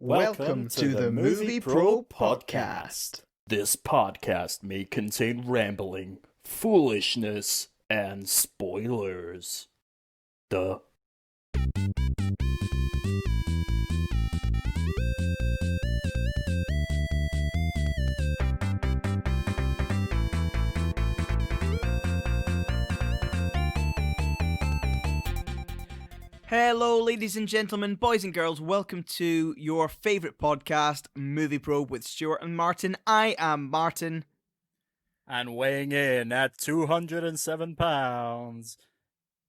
Welcome to the Movie Pro Podcast. This podcast may contain rambling, foolishness, and spoilers. Duh. Hello, ladies and gentlemen, boys and girls. Welcome to your favourite podcast, Movie Probe with Stuart and Martin. I am Martin. And weighing in at 207 pounds,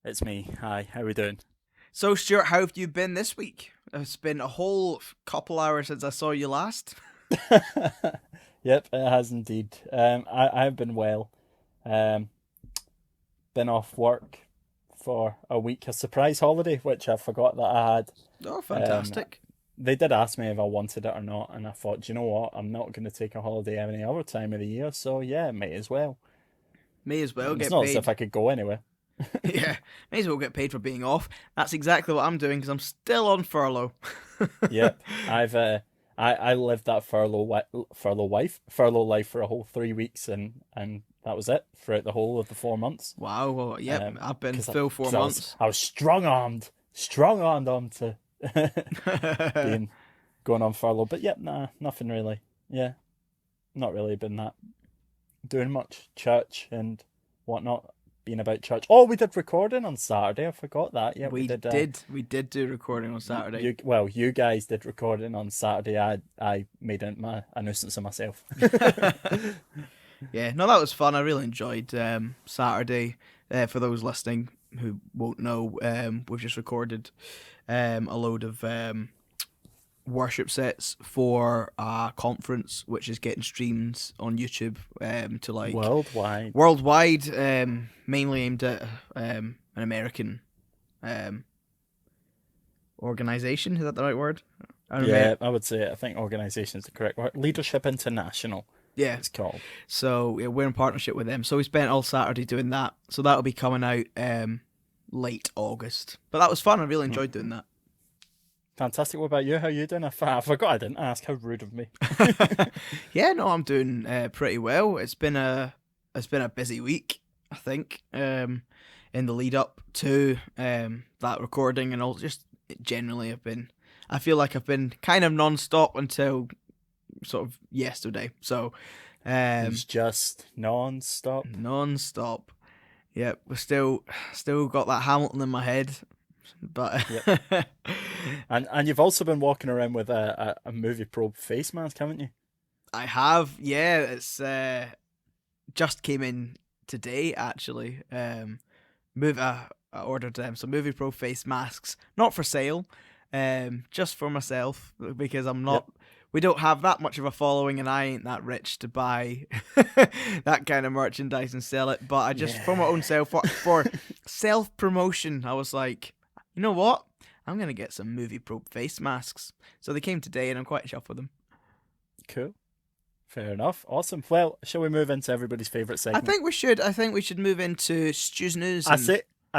it's me. Hi, how we doing? So, Stuart, how have you been this week? It's been a whole couple hours since I saw you last. Yep, it has indeed. I've been well. Been off work for a week, a surprise holiday, which I forgot that I had. Oh, fantastic. They did ask me if I wanted it or not, and I thought, do you know what? I'm not going to take a holiday any other time of the year, so yeah, may as well. May as well get It's not paid. as if I could go anywhere. Yeah, may as well get paid for being off. That's exactly what I'm doing because I'm still on furlough. Yep, I lived that furlough life for a whole 3 weeks, and that was it throughout the whole of the 4 months. Wow, well, yep, I've been 'Cause full 4 months. I was strong armed onto being going on furlough. But yep, nah, nothing really. Yeah, not really been that doing much. Church and whatnot. Being about church. Oh, we did recording on Saturday. I forgot that. Yeah, we did do recording on Saturday. You guys did recording on Saturday. I made a nuisance of myself. Yeah, no, that was fun. I really enjoyed Saturday. For those listening who won't know, we've just recorded a load of worship sets for a conference, which is getting streamed on YouTube to like worldwide, mainly aimed at an American organization. Is that the right word? Yeah, I would say it. I think organization is the correct word. Leadership International. Yeah, it's called. So yeah, we're in partnership with them. So we spent all Saturday doing that. So that'll be coming out late August. But that was fun. I really enjoyed doing that. Fantastic. What about you? How you doing? I forgot I didn't ask. How rude of me. Yeah, no, I'm doing pretty well. It's been a busy week, I think, in the lead up to that recording, and all. Just generally, I feel like I've been kind of non-stop until sort of yesterday. So it's just non-stop. Yep, we're still got that Hamilton in my head. But yep. and you've also been walking around with a Movie Probe face mask, haven't you? I have, yeah. It's just came in today, actually. I ordered some Movie Probe face masks, not for sale, just for myself, because I'm not. Yep. We don't have that much of a following, and I ain't that rich to buy that kind of merchandise and sell it. But I just, for my own self, for self-promotion, I was like, you know what? I'm going to get some Movie Probe face masks. So they came today, and I'm quite chuffed with them. Cool. Fair enough. Awesome. Well, shall we move into everybody's favourite segment? I think we should move into Stu's News. I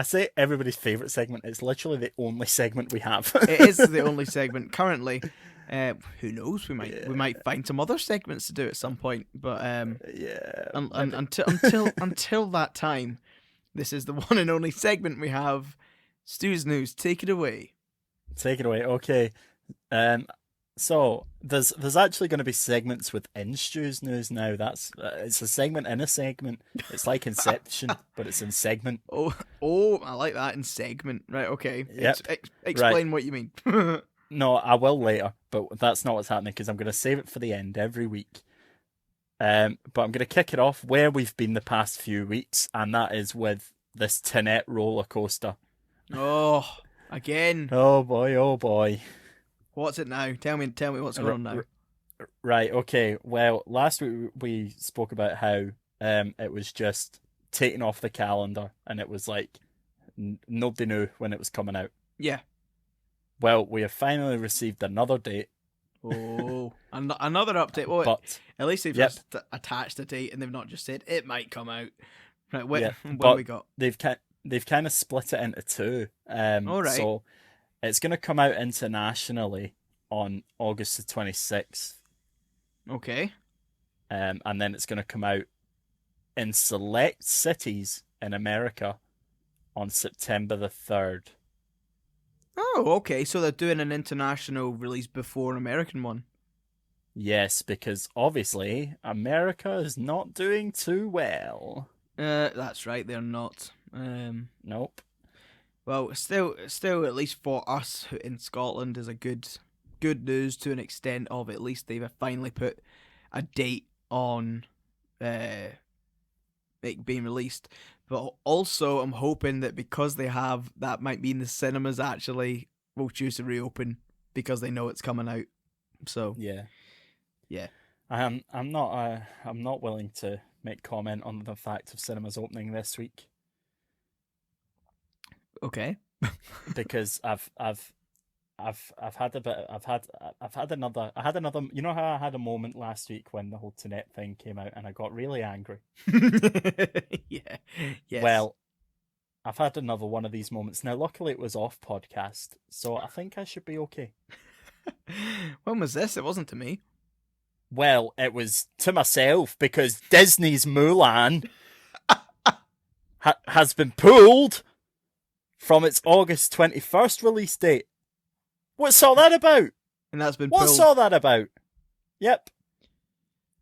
say everybody's favourite segment. It's literally the only segment we have. It is the only segment currently. Who knows? We might find some other segments to do at some point, but yeah. Until that time, this is the one and only segment we have. Stu's News, take it away. Take it away. Okay. So there's actually going to be segments within Stu's News now. That's it's a segment in a segment. It's like Inception, but it's in segment. Oh, I like that, in segment. Right. Okay. Yep. Explain what you mean. No, I will later, but that's not what's happening because I'm going to save it for the end every week. But I'm going to kick it off where we've been the past few weeks, and that is with this Tenet roller coaster. Oh, again. Oh boy. What's it now? Tell me what's going on now. Right, okay. Well, last week we spoke about how it was just taken off the calendar, and it was like nobody knew when it was coming out. Yeah. Well, we have finally received another date. Oh, another update. Well, but at least they've just attached a date, and they've not just said it might come out. Right, when we got? They've kind of split it into two. All right. So it's going to come out internationally on August the 26th. Okay. And then it's going to come out in select cities in America on September the 3rd. Oh, okay. So they're doing an international release before an American one. Yes, because obviously America is not doing too well. That's right. They're not. Nope. Well, still, at least for us in Scotland, is a good news to an extent. Of at least they've finally put a date on it being released. But also, I'm hoping that because they have, that might mean the cinemas actually will choose to reopen because they know it's coming out. So Yeah. yeah. I'm not willing to make comment on the fact of cinemas opening this week Okay. because I've had a bit I've had another you know how I had a moment last week when the whole Tenet thing came out and I got really angry. Yeah. Yes. Well, I've had another one of these moments. Now luckily it was off podcast, so I think I should be okay. When was this? It wasn't to me. Well, it was to myself because Disney's Mulan has been pulled from its August 21st release date. What's all that about? And that's been What's pulled. all that about? Yep.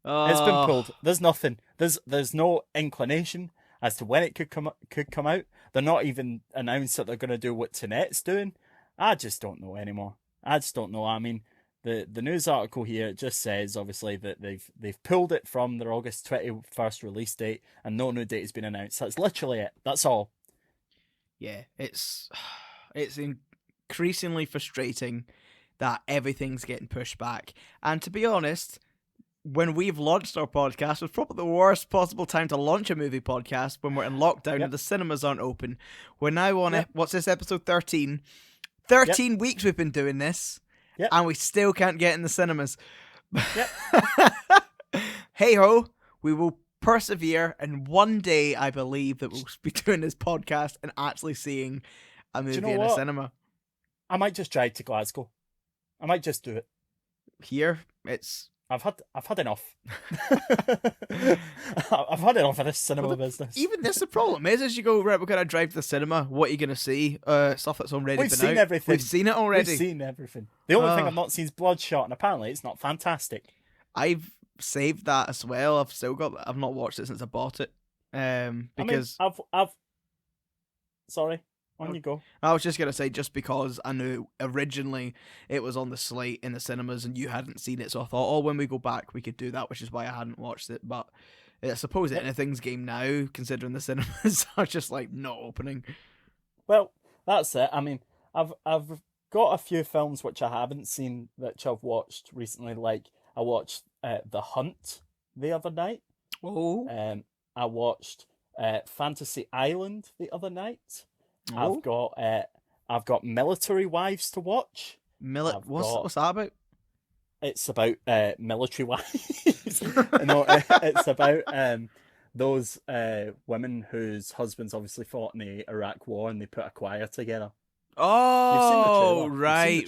Oh. It's been pulled. There's nothing. There's no inclination as to when it could come out. They're not even announced that they're going to do what Tenet's doing. I just don't know anymore. I just don't know. I mean, the news article here just says obviously that they've pulled it from their August 21st release date and no new date has been announced. That's literally it. That's all. Yeah, it's increasingly frustrating that everything's getting pushed back. And to be honest, when we've launched our podcast, it's probably the worst possible time to launch a movie podcast when we're in lockdown and the cinemas aren't open. We're now on what's this, episode 13? 13 weeks we've been doing this, and we still can't get in the cinemas. Yep. Hey ho, we will persevere, and one day I believe that we'll be doing this podcast and actually seeing a movie in a cinema. I might just drive to Glasgow. I might just do it. Here, I've had enough. I've had enough of this cinema business. Even this, the problem is you go, right, we're going to drive to the cinema. What are you going to see? Stuff that's already been out. We've seen everything. We've seen it already. We've seen everything. The only thing I've not seen is Bloodshot, and apparently it's not fantastic. I've saved that as well. I've not watched it since I bought it. Because Sorry. On you go. I was just going to say, just because I knew originally it was on the slate in the cinemas and you hadn't seen it, so I thought, when we go back, we could do that, which is why I hadn't watched it. But I suppose anything's game now, considering the cinemas are just like not opening. Well, that's it. I mean, I've got a few films which I haven't seen which I've watched recently. Like I watched The Hunt the other night. Oh. I watched Fantasy Island the other night. Oh. I've got Military Wives to watch. What's that about? It's about military wives. No, it's about those women whose husbands obviously fought in the Iraq War and they put a choir together. Oh, right.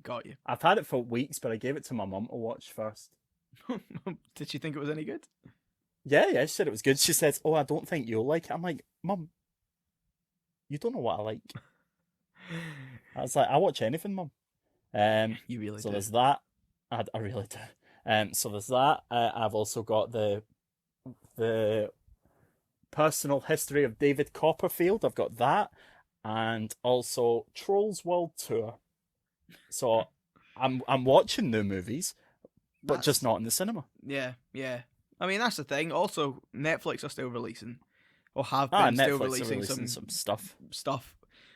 Got you. I've had it for weeks, but I gave it to my mum to watch first. Did she think it was any good? Yeah, she said it was good. She says, "Oh, I don't think you'll like it." I'm like, "Mum, you don't know what I like." I was like, "I watch anything, Mum." You really so do. There's that. I really do. So there's that. I've also got the personal history of David Copperfield. I've got that, and also Trolls World Tour. So I'm watching new movies, but just not in the cinema. Yeah. I mean, that's the thing. Also, Netflix are still releasing, or have been still releasing some stuff.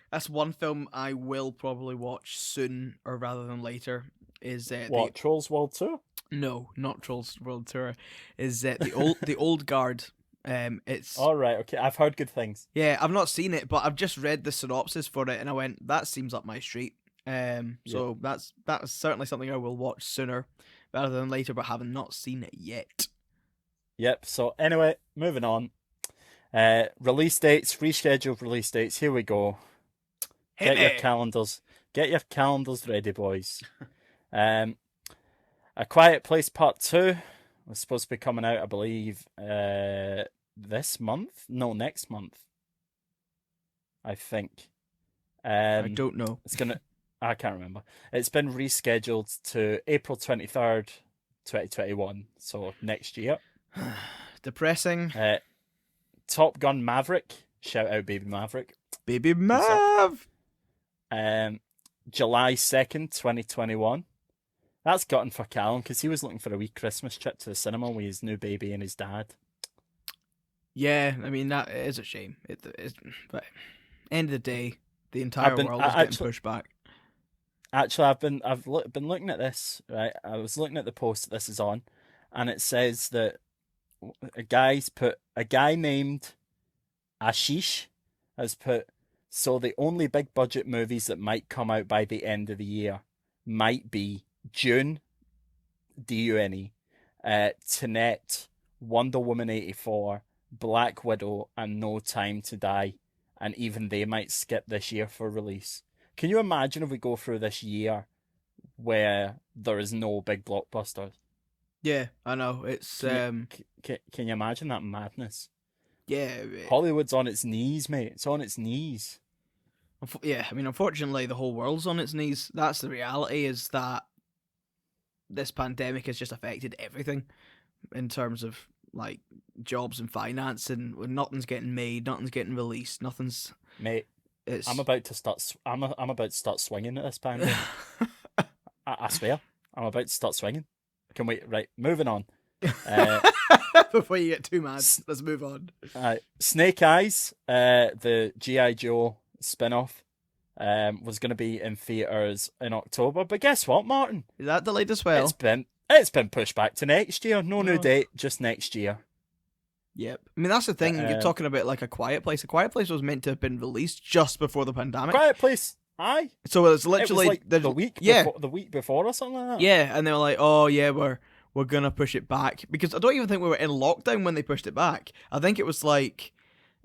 That's one film I will probably watch soon, or rather than later. Is Trolls World Tour? No, not Trolls World Tour. Is the Old Guard? It's all right. Okay, I've heard good things. Yeah, I've not seen it, but I've just read the synopsis for it, and I went, that seems up my street. So that's certainly something I will watch sooner rather than later, but having not seen it yet. Yep. So anyway, moving on. Release dates, rescheduled release dates. Here we go. Get your calendars. Get your calendars ready, boys. Um, A Quiet Place Part 2 was supposed to be coming out, I believe, this month? No, next month, I think. I don't know. It's gonna. I can't remember. It's been rescheduled to April 23rd, 2021, so next year. Depressing. Top Gun Maverick. Shout out, Baby Maverick. Baby What's up? Mav. July 2nd, 2021. That's gotten for Callum because he was looking for a wee Christmas trip to the cinema with his new baby and his dad. Yeah, I mean that is a shame. But end of the day, the entire world is getting pushed back. Actually, I've been looking at this, right? I was looking at the post that this is on, and it says that a guy named Ashish has put, so the only big budget movies that might come out by the end of the year might be Dune, Dune, Tenet, Wonder Woman 84, Black Widow, and No Time to Die, and even they might skip this year for release. Can you imagine if we go through this year where there is no big blockbusters? Yeah, I know. It's Can you imagine that madness? yeah. Hollywood's on its knees, mate. It's on its knees. Yeah, I mean, unfortunately, the whole world's on its knees. That's the reality. Is that this pandemic has just affected everything in terms of like jobs and finance, and nothing's getting made, nothing's getting released, nothing's. Mate, It's. I'm about to start. I'm about to start swinging at this pandemic. I swear, I'm about to start swinging. Can we? Right, moving on. Before you get too mad, let's move on. Snake Eyes, the G.I. Joe spin-off, was going to be in theaters in October, but guess what, Martin? Is that delayed as well? It's been pushed back to next year. No new date, just next year. Yep. I mean, that's the thing. You're talking about like A Quiet Place. A Quiet Place was meant to have been released just before the pandemic. Quiet Place, aye. So it's literally it was like the week before or something like that. Yeah, and they were like, "Oh yeah, we're gonna push it back," because I don't even think we were in lockdown when they pushed it back. I think it was like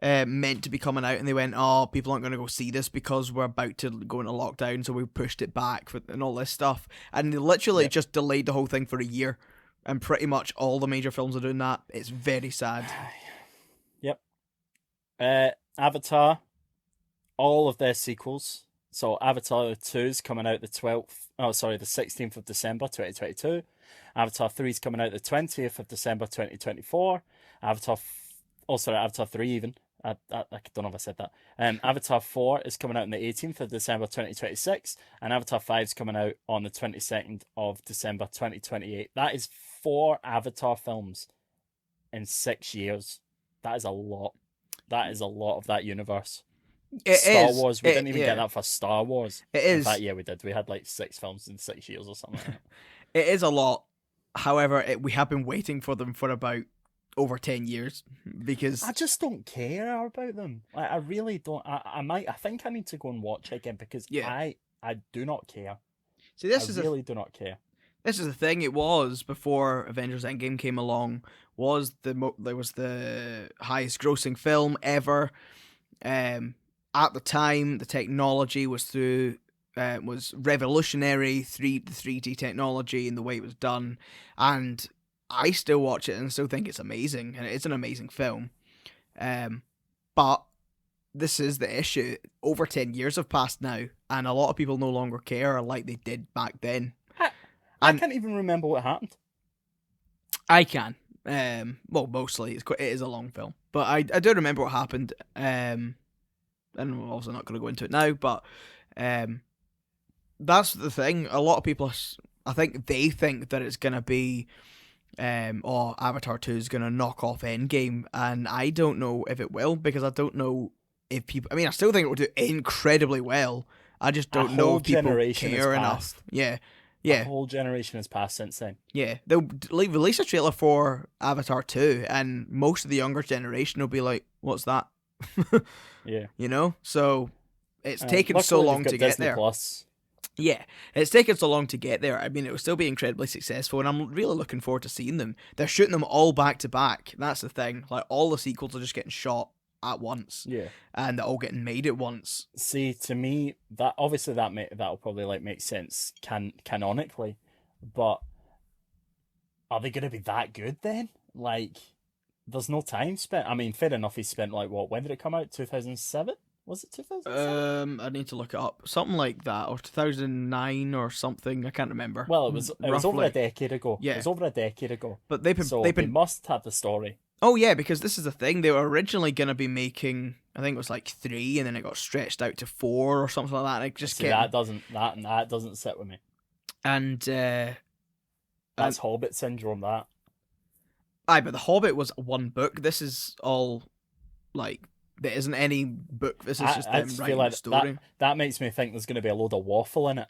meant to be coming out, and they went, "Oh, people aren't gonna go see this because we're about to go into lockdown, so we pushed it back and all this stuff." And they literally just delayed the whole thing for a year, and pretty much all the major films are doing that. It's very sad. Yep. Avatar, all of their sequels. So Avatar 2 is coming out the 16th of December 2022. Avatar 3 is coming out the 20th of December 2024. Avatar 3 even. I don't know if I said that. Avatar 4 is coming out on the 18th of December 2026, and Avatar 5 is coming out on the 22nd of December 2028. That is 4 Avatar films in 6 years. That is a lot. That is a lot of that universe. Star Wars, we didn't even get that for Star Wars. It is. In fact, yeah, we did. We had like 6 films in 6 years or something like that. It is a lot. However, we have been waiting for them for about over 10 years because I just don't care about them. Like, I really don't. I think I need to go and watch it again because I do not care. See, really do not care. This is the thing. It was before Avengers Endgame came along. There was the highest grossing film ever. At the time, the technology was revolutionary. The 3D technology and the way it was done, and I still watch it and still think it's amazing, and it's an amazing film. But this is the issue. Over 10 years have passed now, and a lot of people no longer care like they did back then. I can't even remember what happened. I can. Well, mostly. It is a long film. But I do remember what happened. And I'm also not going to go into it now, but that's the thing. A lot of people, I think they think that it's going to be Avatar 2 is going to knock off Endgame, and I don't know if it will, because I don't know if people... I mean, I still think it will do incredibly well. I just don't know if people care enough. Yeah. A whole generation has passed since then. Yeah. They'll release a trailer for Avatar 2, and most of the younger generation will be like, what's that? Yeah. You know? So it's taken so long to get Disney there. Plus. Yeah, it's taken so long to get there. I mean, it will still be incredibly successful, and I'm really looking forward to seeing them. They're shooting them all back to back. That's the thing. Like, all the sequels are just getting shot at once, Yeah. and they're all getting made at once. See, to me, that obviously that'll probably like make sense canonically, but are they going to be that good then? Like, there's no time spent. I mean, fair enough. He spent like what? When did it come out? 2007? Was it 2007? I need to look it up. Something like that, or 2009 or something. I can't remember. Well, it was over a Roughly. decade ago. It Yeah, was over a decade ago. but So they've they been. must have the story. Oh yeah, because this is the thing. They were originally gonna be making. I think it was like 3, and then it got stretched out to 4 or something like that. And it just See, kept. that doesn't sit with me. And That's Hobbit syndrome. That. aye, but The Hobbit was one book. This is all like there isn't any book. This is just I them just writing feel like the story. that makes me think there's going to be a load of waffle in it.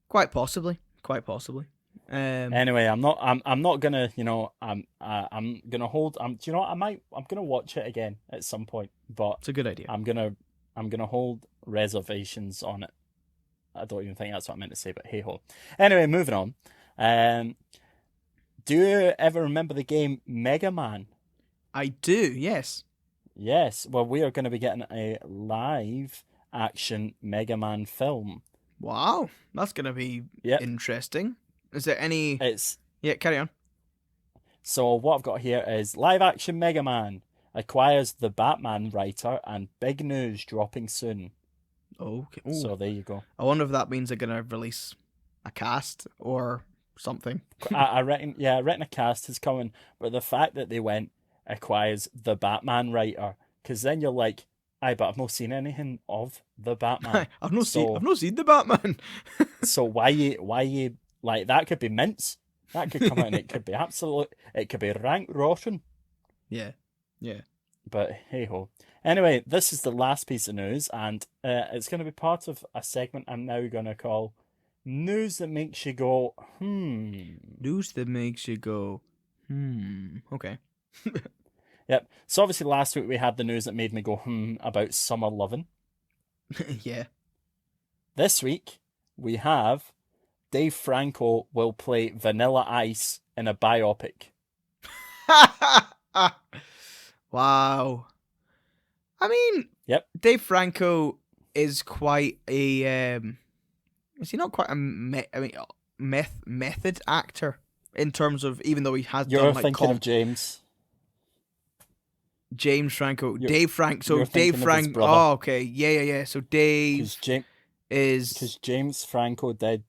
Quite possibly. Quite possibly. Anyway, I'm not gonna, I'm gonna hold. Do you know what? I'm gonna watch it again at some point, but It's a good idea. I'm gonna hold reservations on it. I don't even think that's what I meant to say, but hey ho. Anyway, moving on. Do you ever remember the game Mega Man? I do. Yes. Yes. Well, we are going to be getting a live action Mega Man film. Wow, that's gonna be Yep. interesting. Is there any? It's Yeah, carry on. So what I've got here is live action Mega Man acquires the Batman writer and big news dropping soon. Okay. Ooh. So there you go. I wonder if that means they're gonna release a cast or something. I reckon a cast is coming, but the fact that they went acquires the Batman writer, because then you're like, aye, but I've not seen anything of the Batman. I've not seen the Batman. So why you like that could be mince. That could come out and it could be rank rotten. Yeah. But hey ho. Anyway, this is the last piece of news, and it's going to be part of a segment I'm now going to call News That Makes You Go, News that makes you go, Okay. Yep. So obviously last week we had the news that made me go, about summer loving. Yeah. This week we have Dave Franco will play Vanilla Ice in a biopic. Wow. I mean, Yep. Dave Franco is quite a. Is he not quite a method actor in terms of, even though he has You're done like thinking of James. James Franco, You're Dave thinking of his Franco. brother. Oh, okay, yeah. So Dave is because James Franco did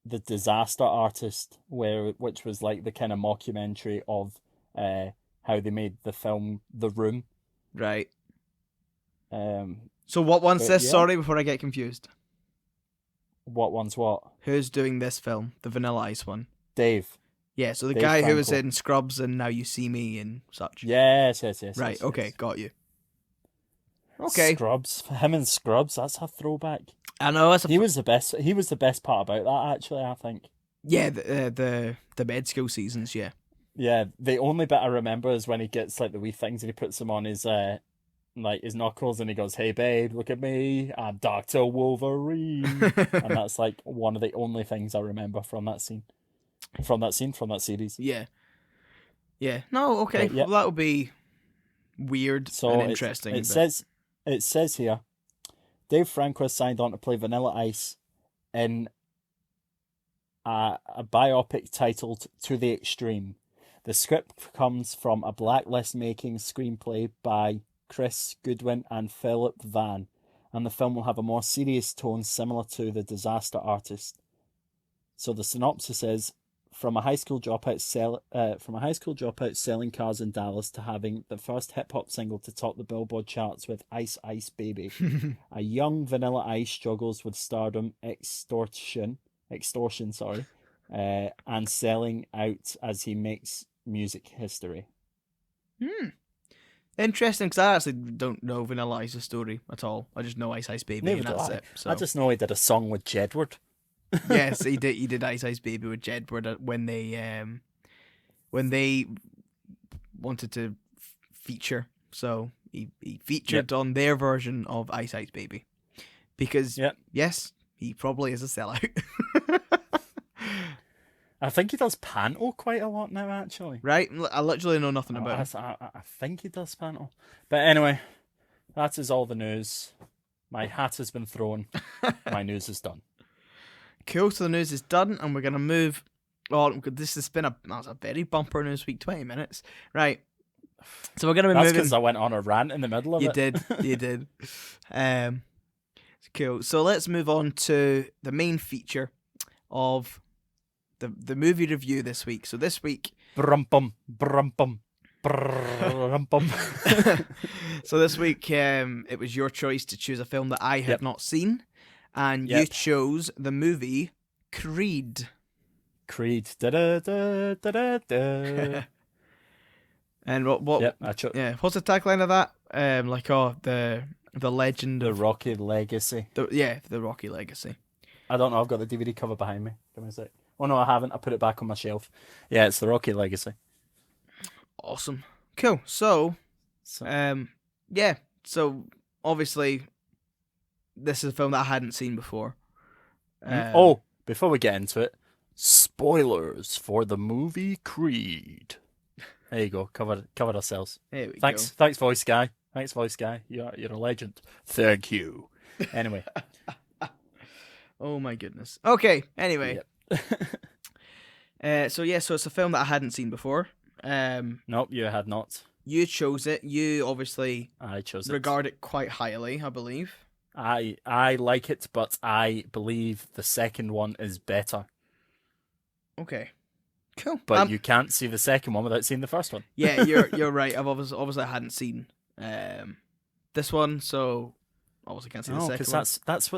The Disaster Artist, which was like the kind of mockumentary of how they made the film The Room. right. So what one's this? yeah. Sorry, before I get confused. What one's what? Who's doing this film? The Vanilla Ice one. Dave. Yeah, so the Dave guy who was Franco. in Scrubs and Now You See Me and such. Yes. Right, yes, okay, yes. got you. Okay. Scrubs. Him and Scrubs, that's a throwback. I know, He was the best part about that, actually, I think. Yeah, the med school seasons, yeah. Yeah, the only bit I remember is when he gets like the wee things and he puts them on his his knuckles and he goes, "Hey babe, look at me, I'm Dr. Wolverine." And that's like one of the only things I remember from that series. Yeah. No, okay. Yeah. Well, that would be weird So and interesting. It says here, Dave Franco has signed on to play Vanilla Ice in a biopic titled To the Extreme. The script comes from a Blacklist making screenplay by Chris Goodwin and Philip Van, and the film will have a more serious tone similar to The Disaster Artist. So the synopsis is: from a high school dropout selling cars in Dallas to having the first hip hop single to top the Billboard charts with Ice Ice Baby, a young Vanilla Ice struggles with stardom, extortion, and selling out as he makes music history. Interesting, because I actually don't know Vanilla Ice's story at all. I just know Ice Ice Baby, Never and do that's I. it. So. I just know he did a song with Jedward. Yes, he did. He did Ice Ice Baby with Jedward when they wanted to feature. So he featured on their version of Ice Ice Baby, because yes, he probably is a sellout. I think he does panto quite a lot now, actually. Right? I literally know nothing about him. I think he does panto. But anyway, that is all the news. My hat has been thrown. My news is done. Cool. So the news is done, and we're gonna move. Oh, this has been that was a very bumper news week. 20 minutes, right? So we're gonna be That's moving. because I went on a rant in the middle of You it. you did. Cool. So let's move on to the main feature of the movie review this week. So this week, Brumpum, brumpum, brumpum. so this week, it was your choice to choose a film that I had not seen, and you chose the movie Creed. Creed. Da-da-da-da-da-da. And what? Yep, what's the tagline of that? The legend The of Rocky Legacy. the Rocky Legacy. I don't know. I've got the DVD cover behind me. Give me a sec. Oh no, I haven't. I put it back on my shelf. Yeah, it's the Rocky Legacy. Awesome. Cool. So So obviously, this is a film that I hadn't seen before. Before we get into it, spoilers for the movie Creed. There you go. Covered ourselves. There we go. Thanks, voice guy. Thanks, voice guy. You're a legend. Thank you. Anyway. Oh my goodness. Okay. Anyway. Yep. So it's a film that I hadn't seen before. Nope, you had not. You chose it. You obviously I chose it. Regard it quite highly, I believe. I like it, but I believe the second one is better. Okay. Cool. But you can't see the second one without seeing the first one. Yeah, you're right. I've obviously hadn't seen this one, so obviously can't see the second one. Because that's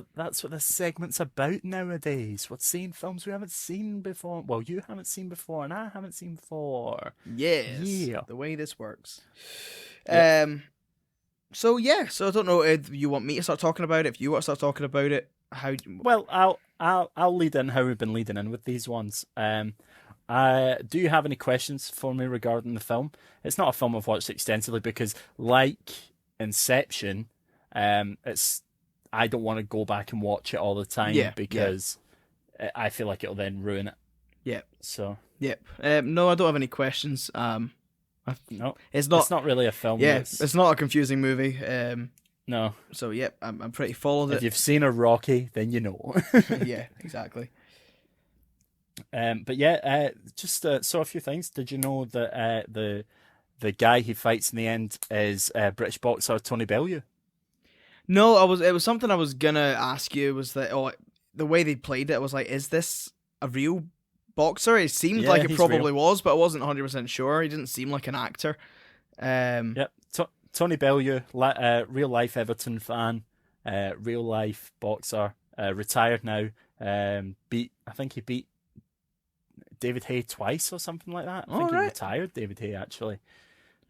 what this segment's about nowadays. We're seeing films we haven't seen before. Well, you haven't seen before, and I haven't seen before. Yes. Yeah. The way this works. Yep. So I don't know if you want me to start talking about it. If you want to start talking about it, how? Well, I'll lead in how we've been leading in with these ones. Do you have any questions for me regarding the film? It's not a film I've watched extensively because, like Inception, I don't want to go back and watch it all the time because I feel like it'll then ruin it. Yeah. So. Yep. No, I don't have any questions. No, it's not really a film. Yeah, it's not a confusing movie. No. So I'm pretty followed it. If you've seen a Rocky, then you know. Yeah, exactly. But yeah, just saw a few things. Did you know that the guy he fights in the end is British boxer Tony Bellew? No, it was something I was gonna ask you. Was that the way they played it? I was like, is this a real boxer? It seemed like it probably was, but I wasn't 100% sure. He didn't seem like an actor. Yep, Tony Bellew, real life Everton fan, real life boxer, retired now. I think he beat David Hay twice or something like that. I think he retired David Hay actually.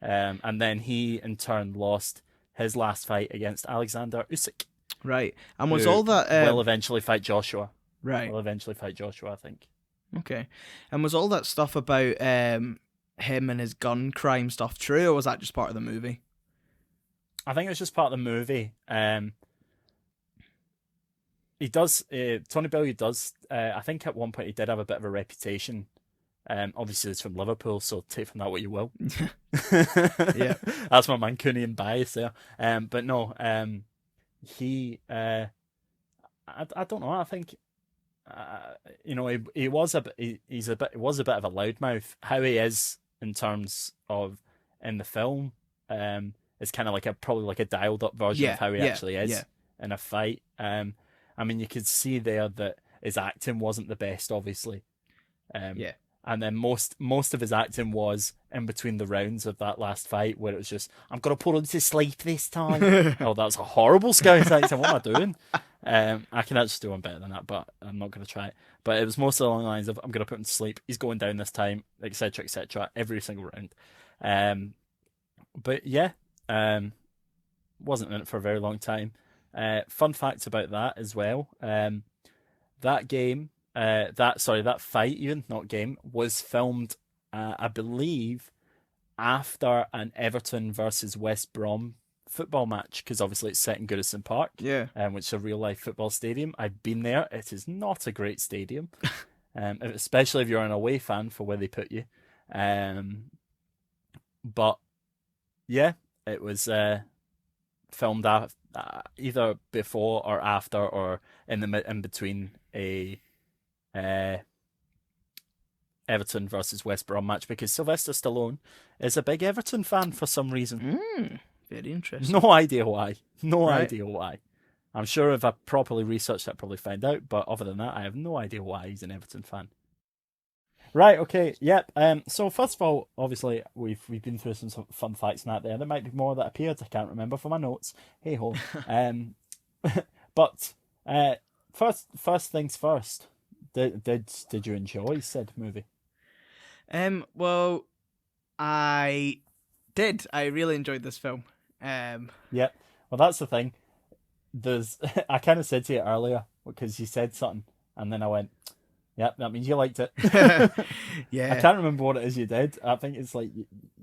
And then he in turn lost his last fight against Alexander Usyk. Right. And was all that will eventually fight Joshua. Right. Will eventually fight Joshua, I think. Okay. And was all that stuff about him and his gun crime stuff true, or was that just part of the movie? I think it was just part of the movie. He does. Tony Bellew does. I think at one point he did have a bit of a reputation. Obviously, it's from Liverpool, so take from that what you will. Yeah, that's my Mancunian bias there. But no, he. I don't know. I think. He was a bit of a loudmouth. How he is in terms of in the film, is kind of probably like a dialed up version of how he actually is in a fight. I mean, you could see there that his acting wasn't the best, obviously. And then most of his acting was in between the rounds of that last fight, where it was just, I'm gonna put him to sleep this time. Oh, that's a horrible Scouse accent. What am I doing? I can actually do one better than that, but I'm not gonna try it. But it was most along the lines of, I'm gonna put him to sleep. He's going down this time, etc., etc. Every single round. But yeah, wasn't in it for a very long time. Fun facts about that as well. That game. That fight, even not game, was filmed, I believe, after an Everton versus West Brom football match, because obviously it's set in Goodison Park, which is a real life football stadium. I've been there. It is not a great stadium. especially if you're an away fan for where they put you. But yeah, it was filmed either before or after or in between a Everton versus West Brom match because Sylvester Stallone is a big Everton fan for some reason. Very interesting. No idea why. No Right. idea why. I'm sure if I properly researched, I'd probably find out. But other than that, I have no idea why he's an Everton fan. Right. Okay. Yep. So first of all, obviously we've been through some fun facts and that there. There might be more that appeared. I can't remember from my notes. Hey ho. But first things first. Did you enjoy said movie? Well, I did. I really enjoyed this film. Yeah. Well, that's the thing. I kind of said to you earlier because you said something, and then I went, "Yep, that means you liked it." Yeah. I can't remember what it is you did. I think it's like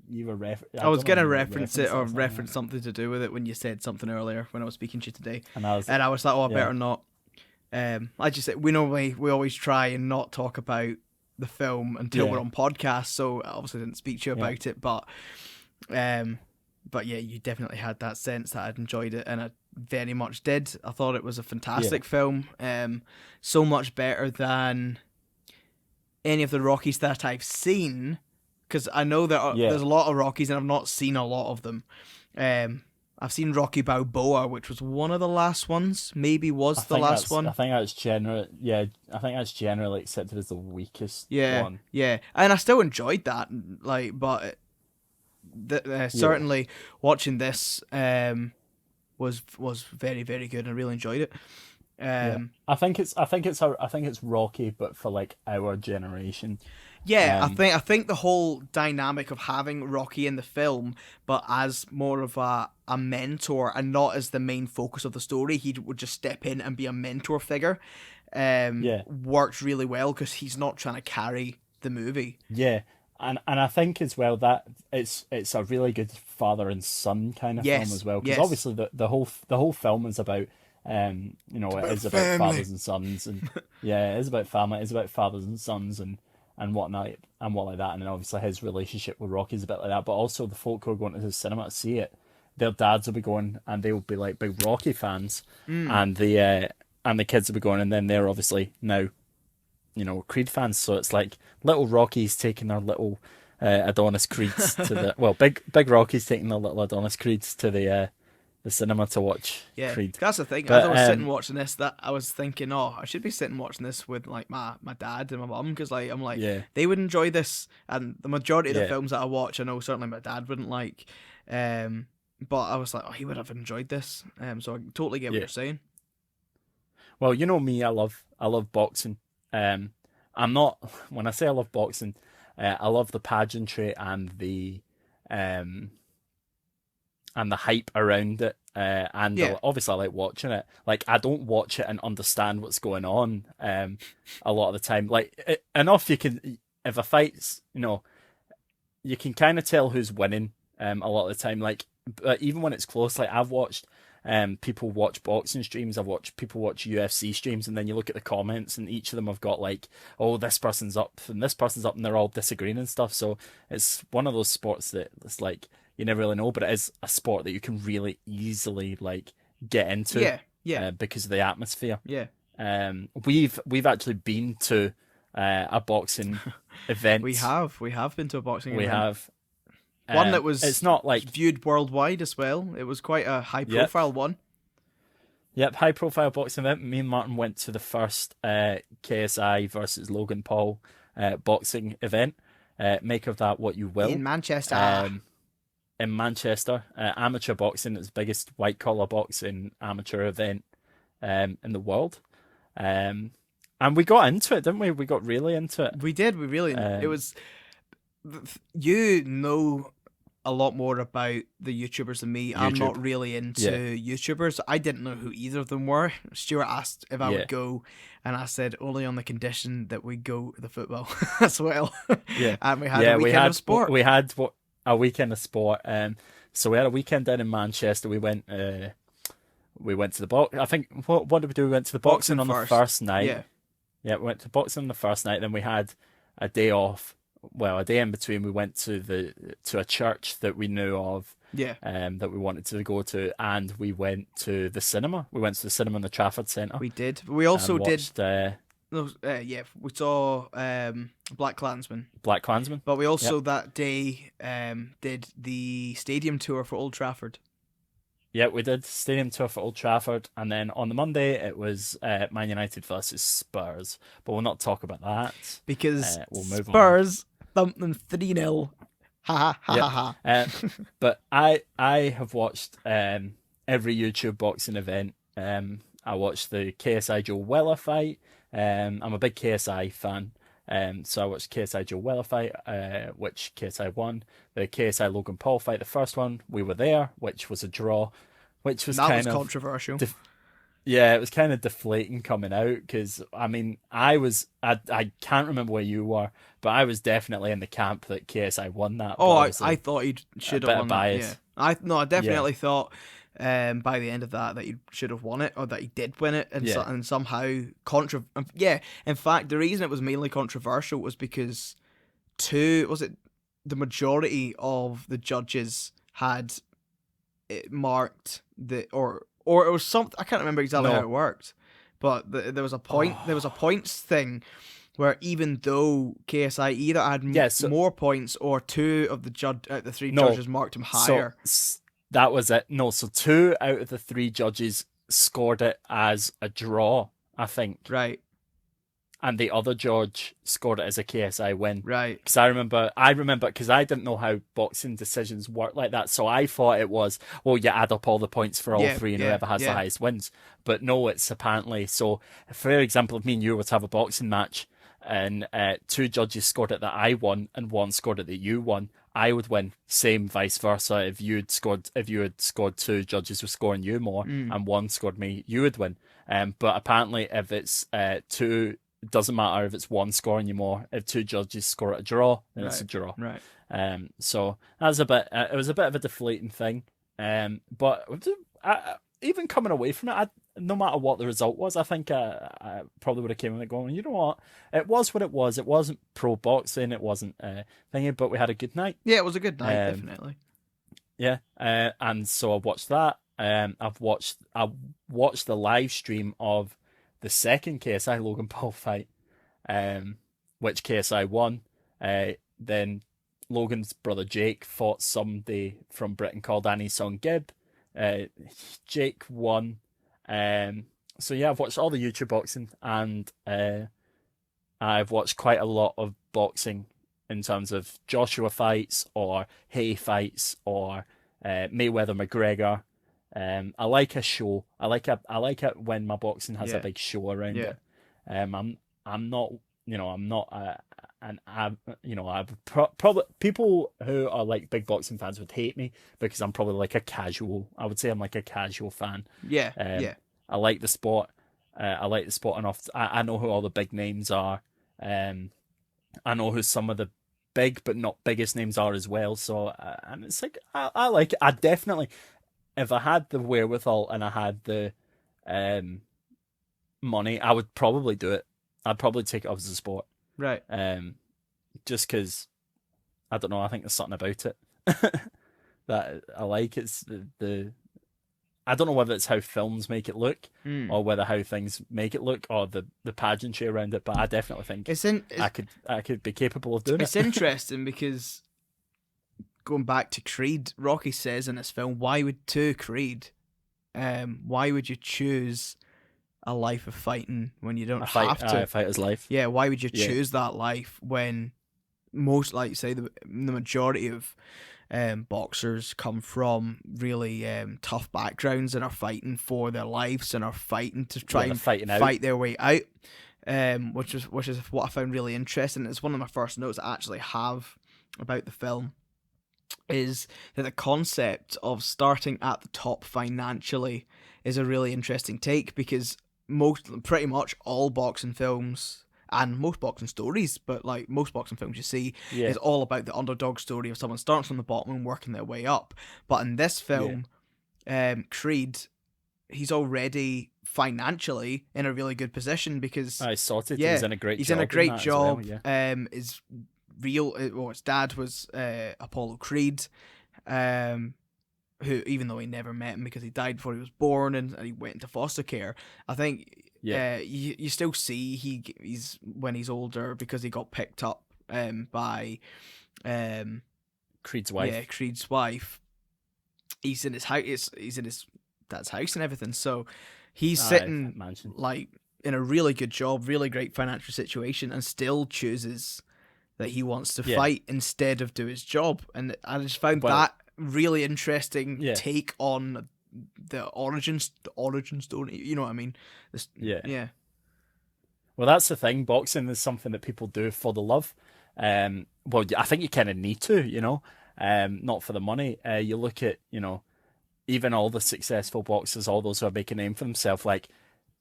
you were I was gonna reference it or reference something to do with it when you said something earlier when I was speaking to you today, and I was like, "Oh, I better not." I just said we always try and not talk about the film until we're on podcast, so I obviously didn't speak to you about it, but yeah, you definitely had that sense that I'd enjoyed it, and I very much did. I thought it was a fantastic film, so much better than any of the Rockies that I've seen, because I know there's a lot of Rockies and I've not seen a lot of them. I've seen Rocky Balboa, which was one of the last ones. Maybe was the last one. I think that's general. Yeah, I think that's generally accepted as the weakest one. Yeah, and I still enjoyed that. Like, but certainly watching this was very, very good. I really enjoyed it. I think it's Rocky, but for like our generation. Yeah, I think the whole dynamic of having Rocky in the film, but as more of a mentor and not as the main focus of the story, he would just step in and be a mentor figure. Works really well because he's not trying to carry the movie. Yeah, and I think as well that it's a really good father and son kind of film as well, because obviously the whole film is about it is about fathers and sons, and it is about family, it's about fathers and sons and whatnot and what like that, and then obviously his relationship with Rocky is a bit like that, but also the folk who are going to the cinema to see it, their dads will be going and they will be like big Rocky fans, and the kids will be going, and then they're obviously now Creed fans, so it's like little Rockies taking their little Adonis Creeds to the big Rockies taking their little Adonis Creeds to the cinema to watch Creed. That's the thing. As I was sitting watching this, that I was thinking, I should be sitting watching this with like my dad and my mum, because like I'm like they would enjoy this, and the majority of the films that I watch, I know certainly my dad wouldn't like, but I was like, he would have enjoyed this, so I totally get what you're saying. Well, you know me, I love boxing. I'm not, when I say I love boxing, I love the pageantry and the hype around it, and obviously I like watching it. Like, I don't watch it and understand what's going on a lot of the time. Like, enough you can, if a fight's, you can kind of tell who's winning a lot of the time. Like, but even when it's close, like I've watched people watch boxing streams, I've watched people watch UFC streams, and then you look at the comments and each of them have got like, oh, this person's up and this person's up, and they're all disagreeing and stuff. So it's one of those sports that it's like, you never really know, but it is a sport that you can really easily like get into, because of the atmosphere. We've actually been to a boxing event. We have been to a boxing event. We have one that was, it's not like viewed worldwide as well. It was quite a high profile one. Yep, high profile boxing event. Me and Martin went to the first KSI versus Logan Paul boxing event. Make of that what you will. In Manchester. Amateur boxing is the biggest white collar boxing amateur event in the world. And we got into it, didn't we? We got really into it. We did. We really. It was. A lot more about the YouTubers than me. I'm not really into YouTubers. I didn't know who either of them were. Stuart asked if I would go, and I said only on the condition that we go to the football as well. And we had a weekend of sport. We had a weekend of sport. So we had a weekend down in Manchester. We went to the box. I think what did we do? We went to the boxing on the first night. Yeah, we went to boxing the first night. Then we had a day off. Well, a day in between. We went to a church that we knew of, Yeah, that we wanted to go to, and we went to the cinema. We went to the cinema in the Trafford Centre we did. We and also did. watched Yeah, we saw Black Klansman, Black Klansman. but we Yep. also that day did the stadium tour for Old Trafford Yeah, we did stadium tour for Old Trafford, and then on the Monday it was Man United versus Spurs. But we'll not talk about that. because We'll move on. Spurs thumped them 3-0. Ha ha ha ha Yep. ha. But I have watched every YouTube boxing event. I watched the KSI Joe Weller fight. I'm a big KSI fan. So I watched KSI Joe Weller fight, which KSI won. The KSI Logan Paul fight, the first one, we were there, which was a draw, which was That was kind of controversial. yeah, it was kind of deflating coming out because I mean I can't remember where you were, but I was definitely in the camp that KSI won that. But Oh, I obviously thought he a should bit have of won that. Yeah, bias. I Yeah, definitely thought by the end of that he should have won it, or that he did win it, and yeah, and somehow Yeah, in fact, the reason it was mainly controversial was because the majority of the judges had it marked or it was something. I can't remember exactly how no, it worked, but there was a oh, points thing where even though KSI either had yeah. So more points or two of the three no, judges marked him so higher. that was it. No, so two out of the three judges scored it as a draw, I think, Right, and the other judge scored it as a KSI win. right. Because I remember, because I didn't know how boxing decisions work like that, so I thought it was, well, you add up all the points for all Yeah, three, and yeah, whoever has the yeah. highest wins. But no, it's apparently so. For example, if me and you were to have a boxing match, and two judges scored it that I won, and one scored it that you won, I would win. Same vice versa. If you had scored two judges were scoring you more, Mm, and one scored me, you would win. But apparently, if it's two, it doesn't matter if it's one scoring you more. If two judges score at a draw, then it's a right, draw. right. So that's a bit. It was a bit of a deflating thing. But even coming away from it, no matter what the result was, I think I probably would have came in it going, you know what? It was what it was. It wasn't pro boxing. It wasn't thingy, but we had a good night. Yeah, it was a good night, Um, definitely. yeah, and so I watched that. I watched the live stream of the second KSI Logan Paul fight, um, which KSI won. Then Logan's brother Jake fought somebody from Britain called Annie Song Gibb. Uh, Jake won. So yeah, I've watched all the YouTube boxing, and I've watched quite a lot of boxing in terms of Joshua fights or Hay fights or Mayweather McGregor. I like a show. I like it when my boxing has a Yeah, big show around yeah. it. I'm not, I'm not I've probably people who are like big boxing fans would hate me because I'm probably like a casual. I would say I'm like a casual fan. Yeah, Um, yeah. I like the sport. I like the sport enough. I know who all the big names are. Um, I know who some of the big but not biggest names are as well. So and it's like I like it. I definitely, if I had the wherewithal and I had the um money, I would probably do it. I'd probably take it up as a sport. Right. Um, just because I don't know. I think there's something about it that I like. It's the I don't know whether it's how films make it look Mm. or whether how things make it look or the pageantry around it. But I definitely think It's in I could be capable of doing it's it. interesting because going back to Creed, Rocky says in this film, why would to Creed? Why would you choose a life of fighting when you don't have A to? fighter's life. Yeah, why would you Yeah, choose that life when most, like you say, the majority of boxers come from really tough backgrounds and are fighting for their lives and are fighting to try yeah, they're and fighting out. fight their way out. Which is what I found really interesting. It's one of my first notes I actually have about the film is that the concept of starting at the top financially is a really interesting take because pretty much all boxing films and most boxing stories, but like most boxing films you see, Yeah, is all about the underdog story of someone starting from the bottom and working their way up. But in this yeah, film, Creed, he's already financially in a really good position because I sorted. He yeah, was in a great he's job in a great that as well. job. Yeah. His his dad was Apollo Creed, um, who, even though he never met him because he died before he was born and he went into foster care, I think Yeah. you still see he's when he's older because he got picked up by um Creed's wife. Creed's wife. He's in his house. He's in his dad's house and everything. So he's Aye, sitting mansion. like in a really good job, really great financial situation, and still chooses that he wants to Yeah. fight instead of do his job. And I just found Well, that really interesting yeah. take on the origin story. You know what I mean? Yeah. Yeah. Well, that's the thing. Boxing is something that people do for the love. Well, I think you kind of need to, not for the money. You look at, even all the successful boxers, all those who are making a name for themselves, like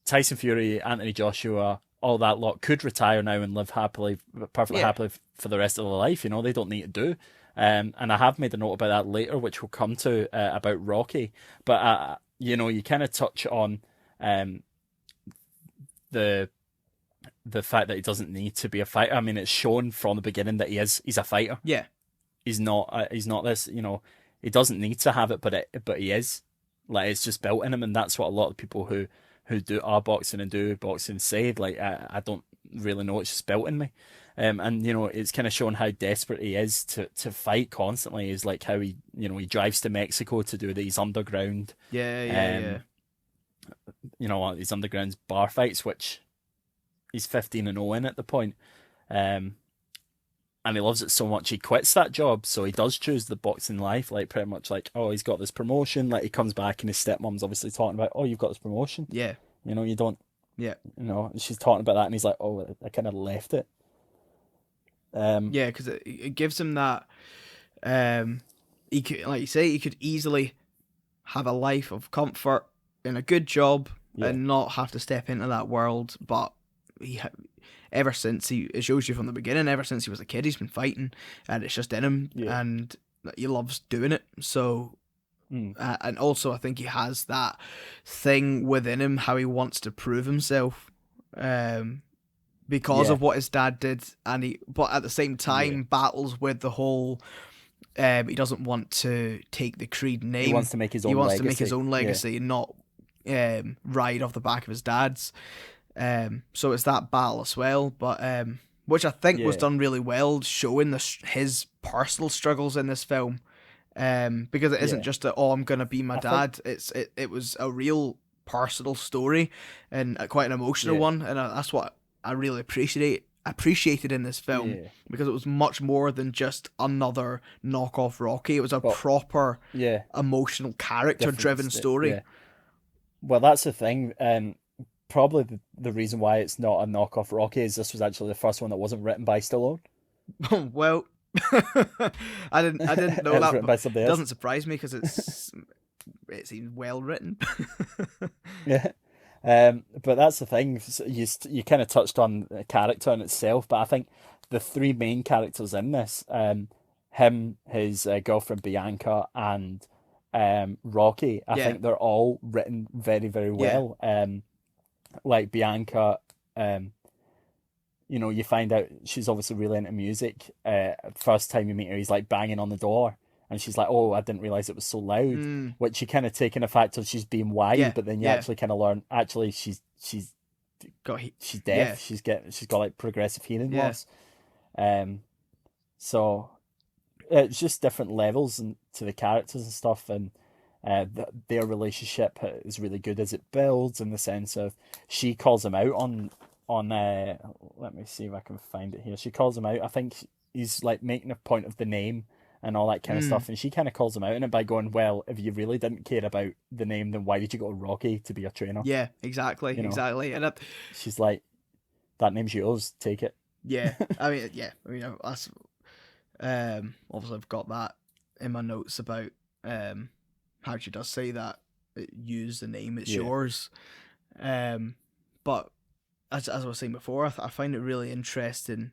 Tyson Fury, Anthony Joshua, all that lot could retire now and live happily, perfectly Yeah. happily for the rest of their life. They don't need to do. And I have made a note about that later, which we'll come to about Rocky. But you kind of touch on the fact that he doesn't need to be a fighter. I mean, it's shown from the beginning that he's a fighter. Yeah. He's not this. He doesn't need to have it, but he is. Like, it's just built in him, and that's what a lot of people who do boxing and do boxing say. Like, I don't really know, it's just built in me. And it's kind of shown how desperate he is to fight constantly. Is like how he drives to Mexico to do these underground Yeah. these underground bar fights, which he's 15-0 in at the point. And he loves it so much he quits that job, so he does choose the boxing life. Like, pretty much like, oh, he's got this promotion. Like, he comes back and his stepmom's obviously talking about, oh, you've got this promotion. Yeah. You don't. Yeah. She's talking about that, and he's like, oh, I kind of left it. Yeah, because it gives him that. He could, like you say, he could easily have a life of comfort in a good job and not have to step into that world. But ever since it shows you from the beginning, ever since he was a kid, he's been fighting, and it's just in him, and he loves doing it. So. And also, I think he has that thing within him, how he wants to prove himself. Because of what his dad did, but at the same time battles with the whole. He doesn't want to take the Creed name. He wants to make his own. He wants legacy. to make his own legacy and not ride off the back of his dad's. So it's that battle as well, but which I think was done really well, showing his personal struggles in this film. Because it isn't just I'm gonna be my dad. It was a real personal story and quite an emotional one, and that's what I really appreciated in this film, because it was much more than just another knockoff Rocky. It was a proper emotional character-driven story. Yeah. Well, that's the thing. Probably the reason why it's not a knockoff Rocky is this was actually the first one that wasn't written by Stallone. Well, I didn't know that. Written by somebody else. Doesn't surprise me because it seems well written. Yeah. But that's the thing. You kind of touched on the character in itself, but I think the three main characters in this, him, his girlfriend Bianca, and Rocky, I think they're all written very, very well. Like Bianca, you find out she's obviously really into music. First time you meet her, he's like banging on the door. And she's like, oh, I didn't realize it was so loud. Which you kind of take in the fact of she's being wide, but then you actually kind of learn actually she's deaf. Yeah. She's got like progressive hearing loss. So it's just different levels to the characters and stuff, and their relationship is really good as it builds, in the sense of she calls him out on let me see if I can find it here. She calls him out. I think he's like making a point of the name and all that kind of stuff, and she kind of calls him out in it by going, well, if you really didn't care about the name, then why did you go to Rocky to be a trainer? Yeah, exactly. And she's like, that name's yours, take it. Yeah, I mean, that's obviously I've got that in my notes about how she does say that, use the name, it's yours. But as I was saying before, I find it really interesting,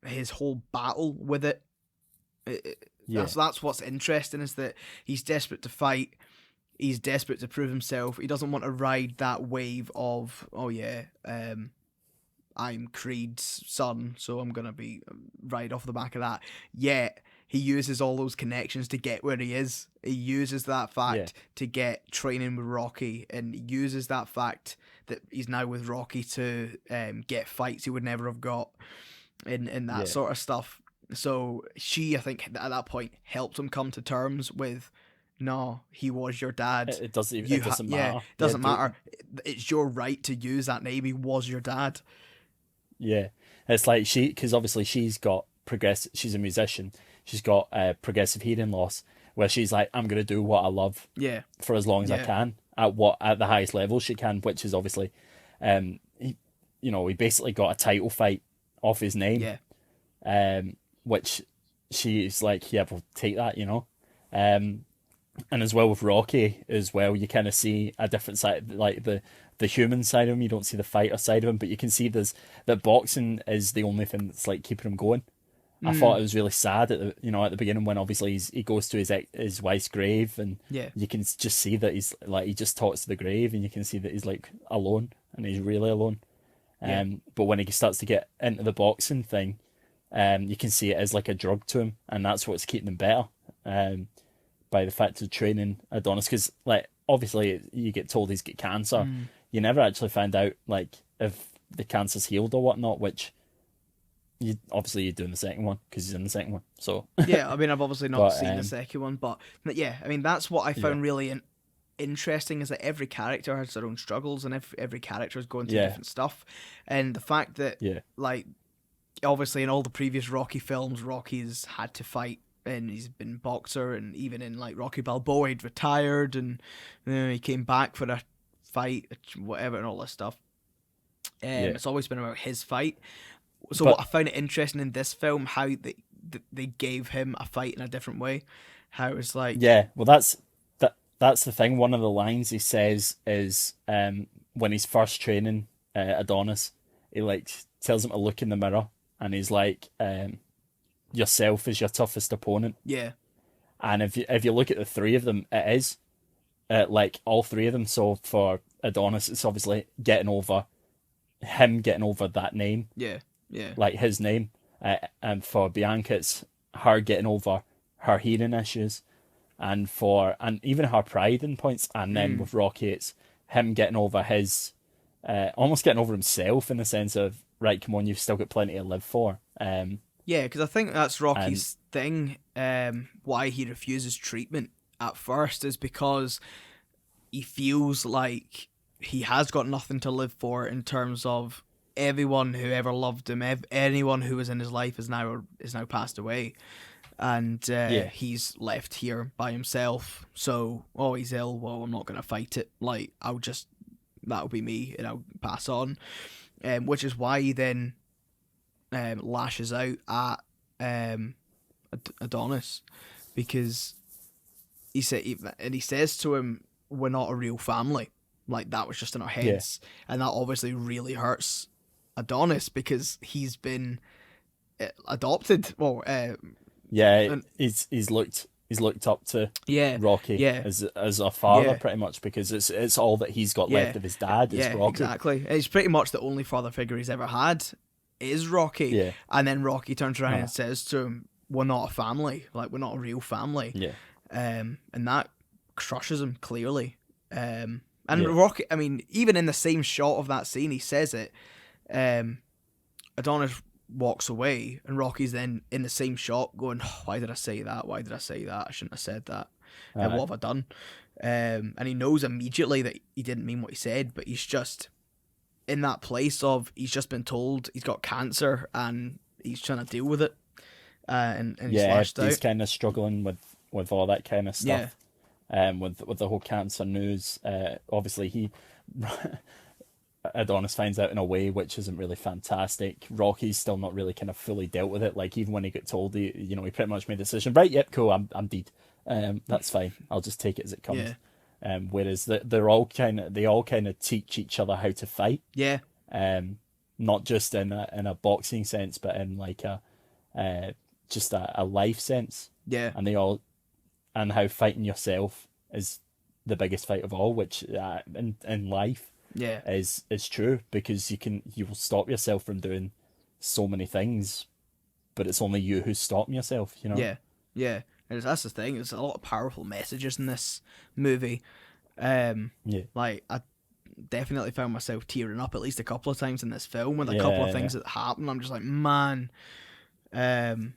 his whole battle with it. That's what's interesting, is that he's desperate to fight. He's desperate to prove himself. He doesn't want to ride that wave of, oh yeah, I'm Creed's son, so I'm gonna be right off the back of that. Yet he uses all those connections to get where he is. He uses that Yeah, fact to get training with Rocky, and he uses that fact that he's now with Rocky to get fights he would never have got, in that yeah. sort of stuff. So she, I think, at that point helped him come to terms with, no, he was your dad. It doesn't even, You it doesn't yeah, matter. Yeah, doesn't matter. It's your right to use that name. He was your dad. yeah. It's like because obviously she's a musician. She's got progressive hearing loss, where she's like, I'm gonna do what I love Yeah, for as long as I yeah, can at the highest level she can, which is obviously, he, he basically got a title fight off his name, yeah. which she's like, yeah, we'll take that, and as well with Rocky as well, you kind of see a different side, like the human side of him. You don't see the fighter side of him, but you can see that boxing is the only thing that's like keeping him going. I thought it was really sad at the beginning when obviously he goes to his wife's grave, and Yeah. you can just see that he's like, he just talks to the grave, and you can see that he's like alone, and he's really alone. Yeah. But when he starts to get into the boxing thing, you can see it as like a drug to him, and that's what's keeping him better. By the fact of training Adonis, because like obviously you get told he's got cancer, you never actually find out like if the cancer's healed or whatnot, which you do in the second one because he's in the second one. So Yeah, I mean, I've obviously not but seen the second one, but yeah, I mean, that's what I yeah, found really interesting, is that every character has their own struggles, and every character is going through yeah, different stuff. And the fact that, yeah, like, obviously in all the previous Rocky films, Rocky's had to fight, and he's been boxer, and even in like Rocky Balboa, he'd retired, and he came back for a fight, whatever, and all this stuff. yeah. It's always been about his fight. So what But I found it interesting in this film, how they gave him a fight in a different way. How it was like, yeah, well, that's the thing. One of the lines he says is when he's first training Adonis, he like tells him to look in the mirror, and he's like, yourself is your toughest opponent. yeah, And if you look at the three of them, it is like all three of them. So for Adonis, it's obviously getting over that name, yeah, yeah, like his name. And for Bianca, it's her getting over her hearing issues, and even her pride in points. And then with Rocky, it's him getting over his, almost getting over himself in the sense of, right, come on, you've still got plenty to live for. yeah. Because I think that's And Rocky's thing. Why he refuses treatment at first is because he feels like he has got nothing to live for, in terms of everyone who ever loved him, anyone who was in his life is now passed away, and yeah, he's left here by himself. So, oh, he's ill. Well, I'm not gonna fight it. Like, that'll be me, and I'll pass on. Which is why he then lashes out at Adonis, because he says to him, "We're not a real family. Like, that was just in our yeah, heads," and that obviously really hurts Adonis, because he's been adopted. Well, yeah. and He's looked up to yeah, Rocky yeah, as a father, yeah, pretty much, because it's all that he's got yeah, left of his dad is yeah, Rocky. exactly. It's pretty much the only father figure he's ever had is Rocky, Yeah, and then Rocky turns around uh, and says to him, "We're not a family. Like, we're not a real family," yeah, and that crushes him clearly. And yeah, Rocky, I mean, even in the same shot of that scene, he says it. Um, Adonis walks away, and Rocky's then in the same shot going, "Oh, why did I say that? Why did I say that? I shouldn't have said that. uh, What have I done?" And he knows immediately that he didn't mean what he said, but he's just in that place of, he's just been told he's got cancer, and he's trying to deal with it, and he's yeah. lashed He's out. kind of struggling with all that kind of Yeah, stuff. With the whole cancer news, obviously he Adonis finds out in a way which isn't really fantastic. Rocky's still not really kind of fully dealt with it. Like, even when he got told, he pretty much made the decision. Right, yep, cool, I'm dead. That's fine. I'll just take it as it comes. yeah, Whereas they all kind of teach each other how to fight. yeah, Not just in a boxing sense, but in like just a life sense. yeah, And how fighting yourself is the biggest fight of all, which in life Yeah, is true, because you will stop yourself from doing so many things, but it's only you who's stopping yourself, you know? yeah, yeah. And that's the thing. There's a lot of powerful messages in this movie. Um, Yeah. like I definitely found myself tearing up at least a couple of times in this film with a couple of Yeah. things that happen. I'm just like, man, um,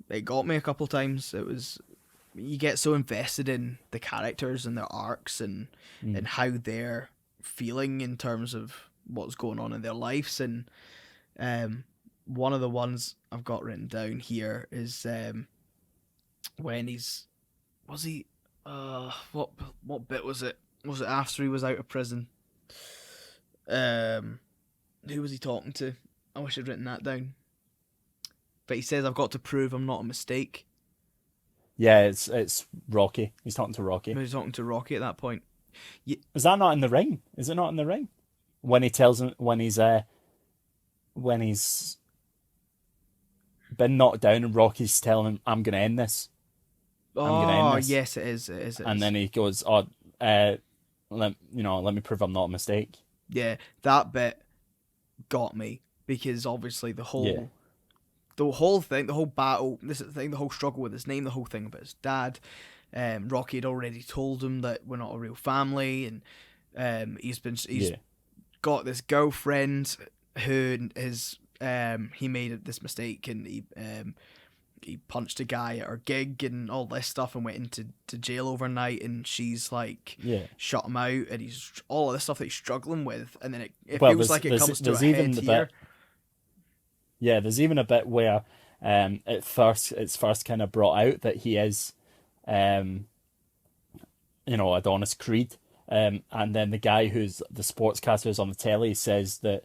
it got me a couple of times. It was you get so invested in the characters and their arcs Mm. and how they're feeling in terms of what's going on in their lives. And um, one of the ones I've got written down here is when he's was he what bit was it? Was it after he was out of prison? Um, who was he talking to? I wish I'd written that down. But he says, "I've got to prove I'm not a mistake." Yeah, it's Rocky. He's talking to Rocky. He's talking to Rocky at that point. Is that not in the ring? Is it not in the ring? When he tells him when he's been knocked down and Rocky's telling him, "I'm gonna end this. I'm gonna end Oh this," yes, it is. It is. It and is. then he goes, "Oh, let me prove I'm not a mistake." Yeah, that bit got me because obviously Yeah, the whole thing, the whole battle, this is the thing, the whole struggle with his name, the whole thing about his dad. Rocky had already told him that we're not a real family, and he's yeah, got this girlfriend who is he made this mistake and he punched a guy at her gig and all this stuff and went into jail overnight, and she's like yeah. shut him out, and he's all of this stuff that he's struggling with, and then it Well, feels like it comes to a there's head even the here. bit. Yeah, there's even a bit where it's first kind of brought out that he is um Adonis Creed. And then the guy who's the sportscaster who's on the telly says that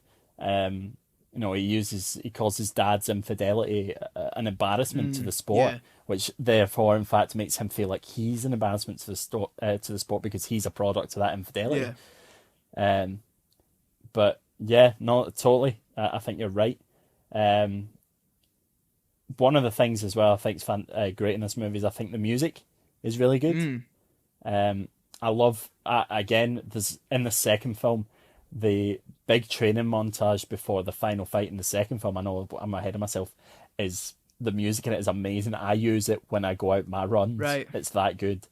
he calls his dad's infidelity an embarrassment to the sport, Yeah, which therefore in fact makes him feel like he's an embarrassment to the sport because he's a product of that infidelity. yeah, Um, but yeah, no, totally. I think you're right. Um, One of the things as well I think is great in this movie is I think the music is really good. mm, I love again. There's in the second film the big training montage before the final fight in the second film. I know I'm ahead of myself. Is the music in it is amazing. I use it when I go out my runs. right, It's that good.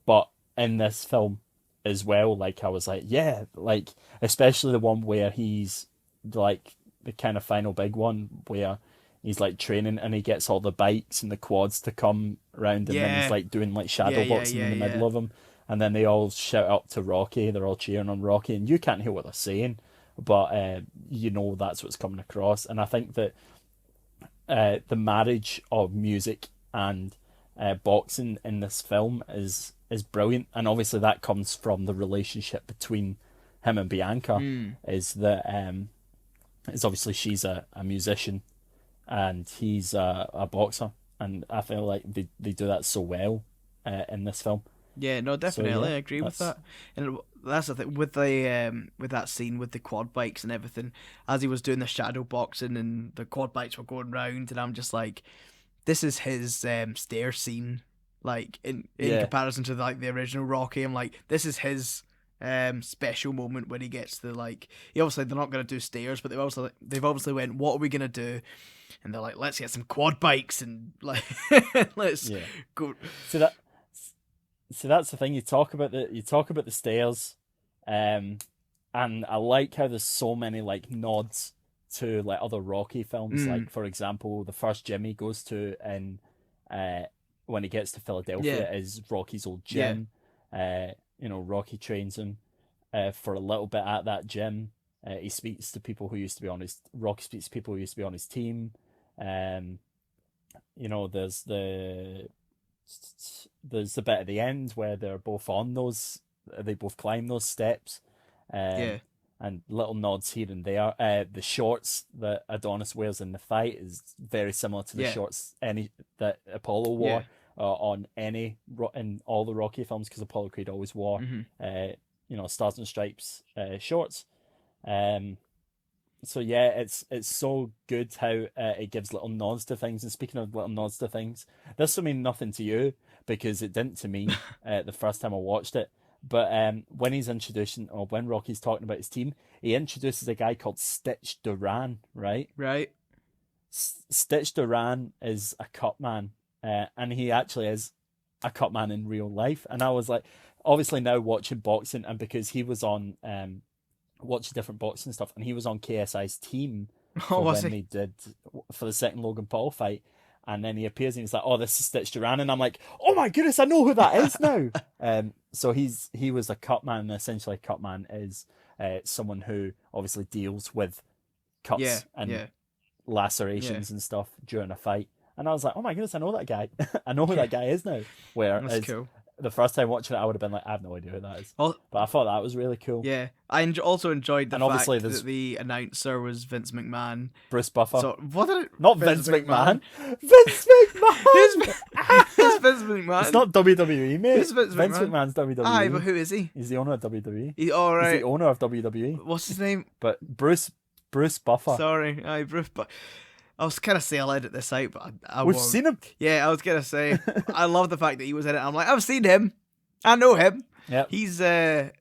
But in this film as well, like I was like, yeah, like especially the one where he's like the kind of final big one where he's like training and he gets all the bikes and the quads to come around and then he's yeah, like doing like yeah, shadow yeah, boxing in yeah, the yeah, middle of them and then they all shout up to Rocky, they're all cheering on Rocky and you can't hear what they're saying, but that's what's coming across. And I think that the marriage of music and boxing in this film is brilliant, and obviously that comes from the relationship between him and Bianca. mm, Is that is obviously she's a musician and he's a boxer, and I feel like they do that so well in this film. yeah. No, So definitely, yeah, I agree with that's that. And that's the thing with that scene with the quad bikes and everything. As he was doing the shadow boxing and the quad bikes were going round, and I'm just like, this is his stair scene, like in yeah, comparison to like the original Rocky. I'm like, this is his special moment when he gets the like. He obviously they're not gonna do stairs, but they've obviously went, what are we gonna do? And they're like, let's get some quad bikes and like let's yeah. go. So that's the thing. You talk about the stairs, um, and I like how there's so many like nods to like other Rocky films. Mm, Like for example, the first gym he goes to in uh, when he gets to yeah, Philadelphia is Rocky's old yeah, gym. Rocky trains him for a little bit at that gym. He speaks to people who used to be on his Rocky speaks to people who used to be on his team. Um, there's the bit at the end where they both climb those steps, um, yeah, and little nods here and there. The shorts that Adonis wears in the fight is very similar to the yeah, shorts that Apollo yeah. wore in all the Rocky films, because Apollo Creed always wore Mm-hmm. Stars and Stripes shorts. Um, So yeah, it's so good how it gives little nods to things. And speaking of little nods to things, this will mean nothing to you because it didn't to me the first time I watched it. But when he's introducing, or when Rocky's talking about his team, he introduces a guy called Stitch Duran, right? Right. Stitch Duran is a cut man, and he actually is a cut man in real life. And I was like, obviously now watching boxing, and because he was on watching different boxing stuff, and he was on KSI's team Oh, for was when he? they did for the second Logan Paul fight. And then he appears and he's like, "Oh, this is Stitch Duran," and I'm like, "Oh my goodness, I know who that is now." So he was a cut man, and essentially, a cut man is someone who obviously deals with Yeah, cuts and yeah, yeah. lacerations and stuff during a fight. And I was like, "Oh my goodness, I know that guy. I know who that guy is now." That's Whereas cool. the first time watching it, I would have been like, "I have no idea who that is," Oh, but I thought that was really cool. yeah. I also enjoyed the And obviously, fact that there's the announcer was Vince McMahon. Bruce Buffer. So what did it? Not Vince McMahon. Vince Who's, McMahon! who's Vince McMahon? It's not WWE, mate. Who's Vince Vince McMahon? McMahon's Aye, but WWE. who is he? He's the owner of WWE. All He's right. the owner of WWE. What's his name? But Bruce Buffer. Sorry, aye, Bruce. But I was kind of say I'll edit this out, but I We've won't. seen him. Yeah, I was gonna say I love the fact that he was in it. I'm like, I've seen him. I know him. Yep. He's I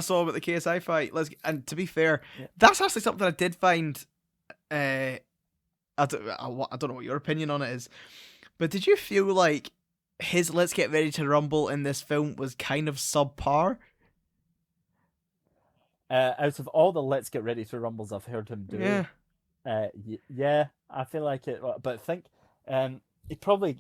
saw him at the KSI fight. And to be fair, Yep. that's actually something I did find. I don't know what your opinion on it is, but did you feel like his "Let's Get Ready to Rumble" in this film was kind of subpar? Out of all the Let's Get Ready to Rumbles I've heard him do, Yeah. yeah, I feel like it. But think, he probably,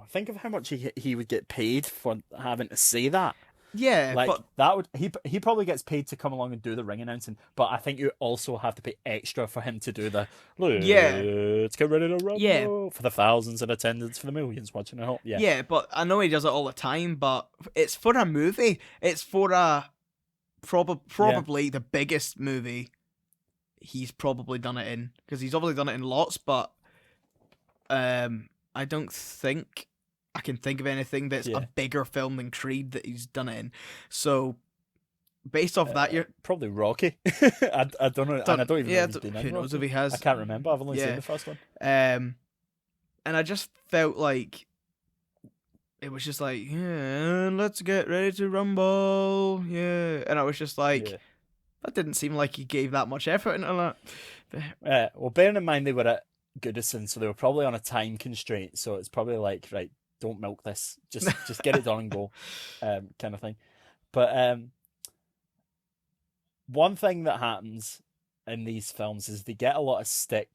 think of how much he would get paid for having to say that. Yeah, Like but that would he probably gets paid to come along and do the ring announcing, but I think you also have to pay extra for him to do the Yeah. let's get ready to rumble Yeah. for the thousands in attendance, for the millions watching at home. Yeah. yeah, but I know he does it all the time. But it's for a movie. It's for a probably the biggest movie he's probably done it in, because he's obviously done it in lots, but I don't think I can think of anything that's Yeah. a bigger film than Creed that he's done it in. So based off that, you're Probably Rocky. I don't know, and I don't even know if he's been who in knows Rocky. if he has. I can't remember. I've only Yeah. seen the first one. And I just felt like it was just like, yeah, let's get ready to rumble, yeah, and I was just like, Yeah. that didn't seem like he gave that much effort into that. Well, bearing in mind they were at Goodison, so they were probably on a time constraint. So it's probably like, right, don't milk this, just get it done and go, kind of thing. But one thing that happens in these films is they get a lot of stick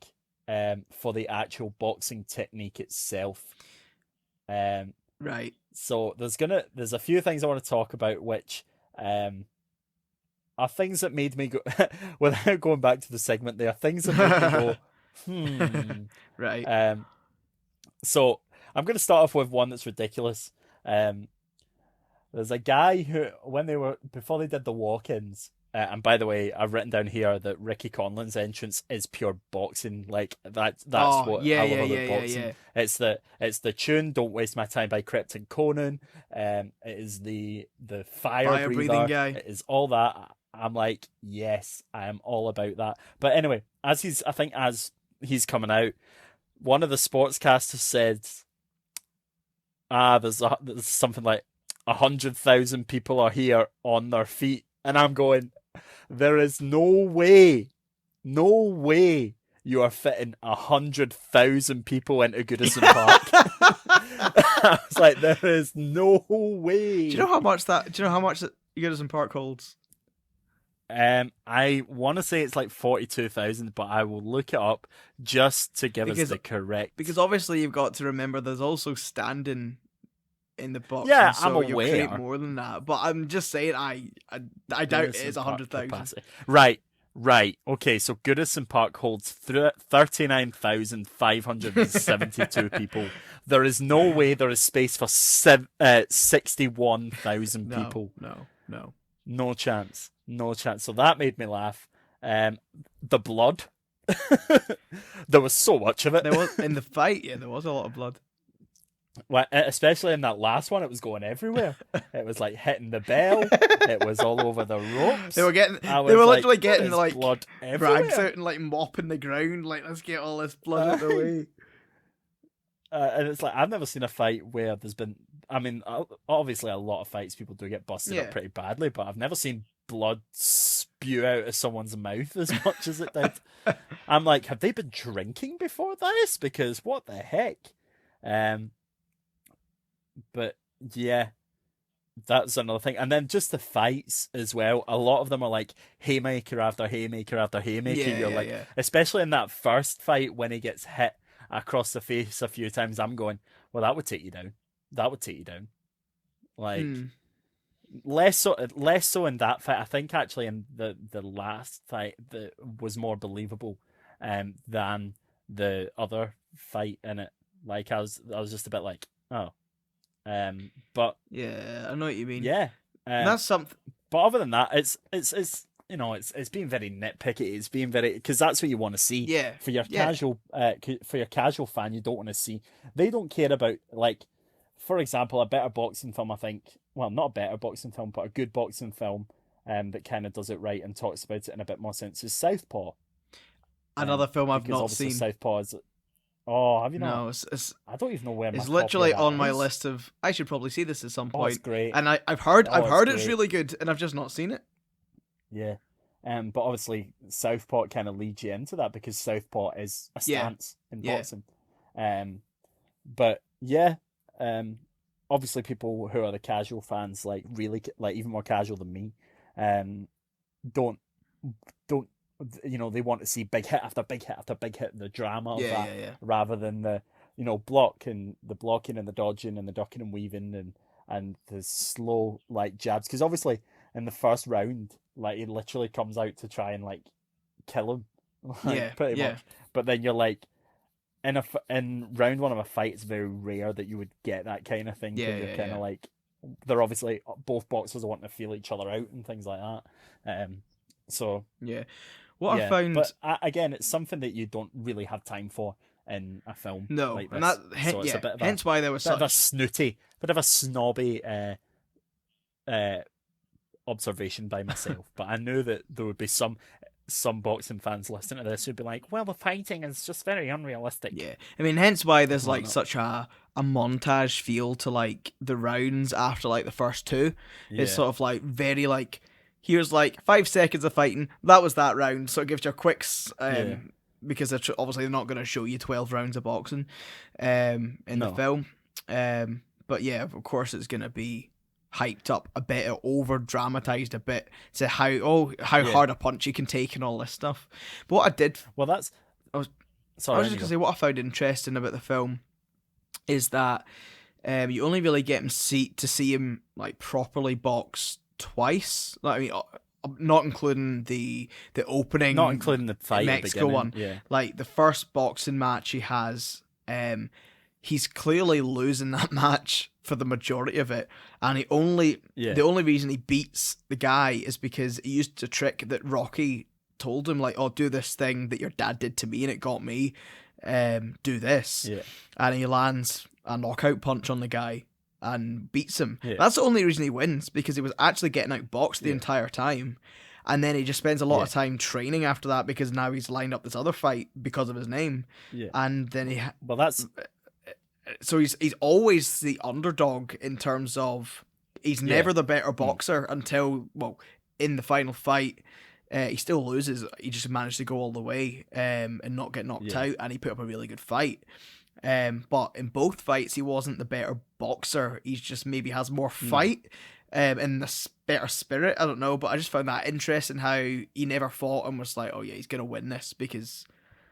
for the actual boxing technique itself. Right. So there's a few things I want to talk about, which are things that made me go without going back to the segment. They are things that made me go, Right. So I'm going to start off with one that's ridiculous. There's a guy who, before they did the walk-ins, and by the way, I've written down here that Ricky Conlan's entrance is pure boxing. Like that's what I love about boxing. Yeah. It's the tune "Don't Waste My Time" by Krypton Conan. It is the fire breathing breather guy. It is all that. I'm like, yes, I am all about that. But anyway, as he's coming out, one of the sportscasters said, there's something like 100,000 people are here on their feet. And I'm going, there is no way you are fitting 100,000 people into Goodison Park. I was like, there is no way. Do you know how much Goodison Park holds? I want to say it's like 42,000, but I will look it up just to give us the correct. Because obviously you've got to remember there's also standing in the box. Yeah, so I'm aware. You'll create more than that. But I'm just saying, I doubt it is 100,000. Right. Okay, so Goodison Park holds 39,572 people. There is no way there is space for 61,000 people. No. No chance. So that made me laugh. The blood. There was so much of it. There was in the fight. Yeah, there was a lot of blood. Well, especially in that last one, it was going everywhere. It was like hitting the bell. It was all over the They ropes. were getting, I they were was like, literally there getting is like blood rags everywhere. out and like mopping the ground, like let's get all this blood out the Aye. way. And it's like, I've never seen a fight where there's been, I mean, obviously a lot of fights people do get busted up Yeah. pretty badly, but I've never seen blood spew out of someone's mouth as much as it did. I'm like, have they been drinking before this? Because what the heck? Um, but yeah, that's another thing. And then just the fights as well. A lot of them are like haymaker after haymaker after haymaker. Yeah, You're yeah, like, yeah. especially in that first fight when he gets hit across the face a few times, I'm going, well, that would take you down. That would take you down. Like Mm. less so in that fight. I think actually in the last fight that was more believable than the other fight in it. Like I was just a bit like, oh. But Yeah, I know what you mean. yeah. And Um that's something. but other than that, it's it's being very nitpicky. It's being very, because that's what you want to see Yeah, for your yeah, casual fan. You don't want to see, they don't care about, like, for example, a better boxing film. I think, well, not a better boxing film, but a good boxing film that kind of does it right and talks about it in a bit more sense is Southpaw. another film I've Because not obviously seen. Southpaw is, oh, have you not? No, it's I don't even know where my it's copy of literally on that my is. list of. I should probably see this at some Oh, it's point. great. And I've Oh, it's heard it's great. really good, and I've just not seen it. Yeah. But obviously Southpaw kind of leads you into that because Southpaw is a Yeah, stance in yeah, boxing. But yeah, obviously people who are the casual fans, like really, like even more casual than me, um, don't don't they want to see big hit after big hit after big hit, the drama of yeah, that yeah, yeah, rather than the blocking and the dodging and the ducking and weaving and the slow like jabs, because obviously in the first round like he literally comes out to try and like kill him yeah, like pretty yeah, much, but then you're like in round one of a fight it's very rare that you would get that kind of thing yeah, because you're yeah, kind yeah, of like, they're obviously both boxers are wanting to feel each other out and things like that. So yeah. What I yeah, found, but again, it's something that you don't really have time for in a film no, like and that this. So it's a yeah, hence why there was such. snooty, bit of a snobby uh, observation by myself. But I knew that there would be some boxing fans listening to this who'd be like, "Well, the fighting is just very unrealistic." Yeah, I mean, hence why there's Well, like no, such a montage feel to like the rounds after like the first two. It's yeah, sort of like very like here's like 5 seconds of fighting. That was that round, so it gives you a quick yeah, because obviously they're not going to show you 12 rounds of boxing in the no, film. But yeah, of course it's going to be hyped up a bit, over dramatized a bit to how yeah. hard a punch you can take and all this stuff. But what I did, Well, that's I was I sorry. was On just you gonna go. say what I found interesting about the film is that you only really get him to see him like properly box twice. Like, I mean, not including the Not opening including the fight at the Mexico beginning. one. Yeah, Like the first boxing match he has, he's clearly losing that match for the majority of it, and yeah, the only reason he beats the guy is because he used a trick that Rocky told him, like, "Oh, do this thing that your dad did to me, and it got me. Do this," yeah, and he lands a knockout punch on the guy and beats him. yeah, That's the only reason he wins, because he was actually getting outboxed the yeah, entire time. And then he just spends a lot yeah, of time training after that because now he's lined up this other fight because of his name. yeah. And then Well, that's so he's always the underdog in terms of he's yeah. never the better Mm, boxer until, well, in the final fight. He still loses. He just managed to go all the way and not get knocked yeah, out, and he put up a really good fight. But in both fights, he wasn't the better boxer. He just maybe has more no, fight and the better spirit. I don't know, but I just found that interesting how he never fought and was like, oh yeah, he's gonna win this because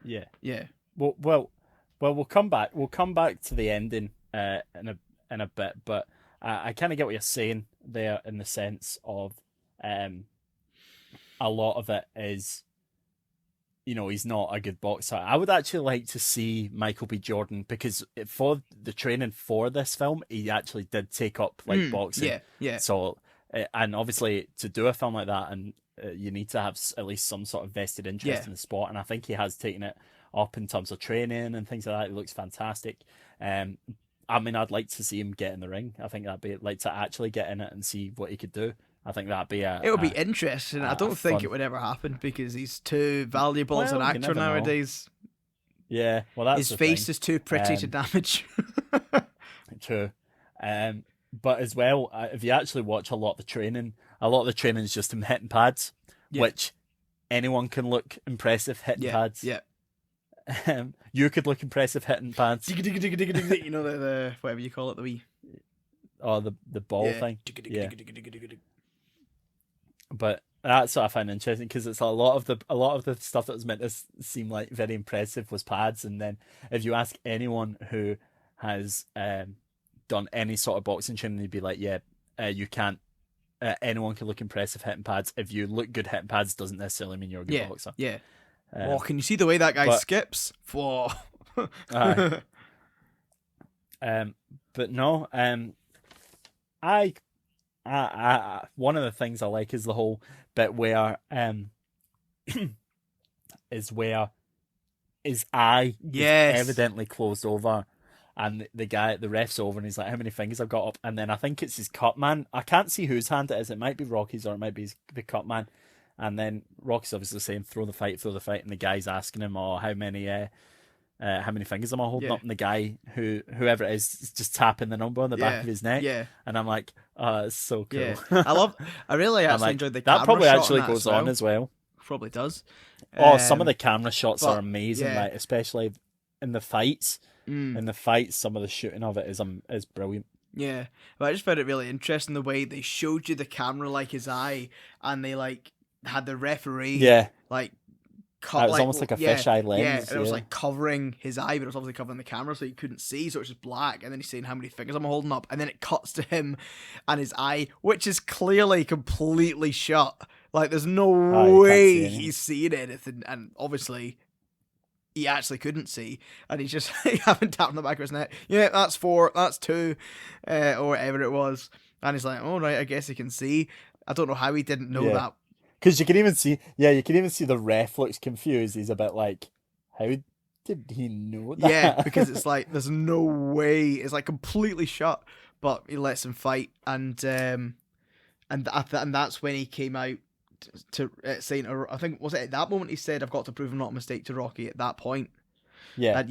yeah. yeah, Well, we'll come back. We'll come back to the ending in a bit, but I kind of get what you're saying there in the sense of um, a lot of it is, he's not a good boxer. I would actually like to see Michael B. Jordan, because for the training for this film, he actually did take up like boxing. yeah, yeah, So, and obviously to do a film like that, and you need to have at least some sort of vested interest yeah, in the sport. And I think he has taken it up in terms of training and things like that. It looks fantastic. Um, I mean, I'd like to see him get in the ring. I think that'd be like to actually get in it and see what he could do. I think that'd be It would be interesting. I a don't think fun. it would ever happen because he's too valuable as an Well, you actor never know. nowadays. Yeah, well, that's His the face thing. is too pretty to Um, damage. True. But as well, if you actually watch a lot of the training is just him hitting pads, Yeah. which anyone can look impressive hitting Yeah, pads. yeah. You could look impressive hitting pads. You know the whatever you call it, the wee Or the ball yeah. thing. Yeah. But that's what I find interesting because it's a lot of the stuff that was meant to seem like very impressive was pads, and then if you ask anyone who has done any sort of boxing training, they'd be like, yeah, you can't. Anyone can look impressive hitting pads. If you look good hitting pads, doesn't necessarily mean you're a good boxer. Yeah. Um, Oh, can you see the way that guy but skips? Whoa. aye. But no, I one of the things I like is the whole bit where is where his eye Yes. is evidently closed over, and the ref's over, and he's like, "How many fingers I've got up?" And then I think it's his cut man. I can't see whose hand it is. It might be Rocky's or it might be the cut man. And then Rocky's obviously saying, throw the fight," and the guy's asking him, "Oh, how many fingers am I holding up?" And the guy whoever it is just tapping the number on the back of his neck. Yeah. And I'm like, "Oh, it's so cool." Yeah. I really I'm actually like, enjoyed the that camera probably shot actually on that goes as well. on as well. Probably does. Oh, some of the camera shots but, are amazing, yeah. like especially in the fights. In the fights, some of the shooting of it is brilliant. Yeah, but I just found it really interesting the way they showed you the camera like his eye, and they like had the referee like cut. It was almost like a fisheye lens. Yeah, and it was like covering his eye, but it was obviously covering the camera, so you couldn't see, so it's just black. And then he's saying how many fingers I'm holding up, and then it cuts to him and his eye, which is clearly completely shut. Like there's no way he's seeing anything, and obviously he actually couldn't see, and he's just having tapped on the back of his neck. Yeah, that's 4, that's 2, or whatever it was. And he's like, "Oh right, I guess he can see." I don't know how he didn't know that. Because you can even see the ref looks confused. He's a bit like, how did he know that? Yeah, because it's like there's no way. It's like completely shut, but he lets him fight, and that's when he came out to saying, I think was it at that moment he said, "I've got to prove I'm not a mistake" to Rocky at that point. Yeah,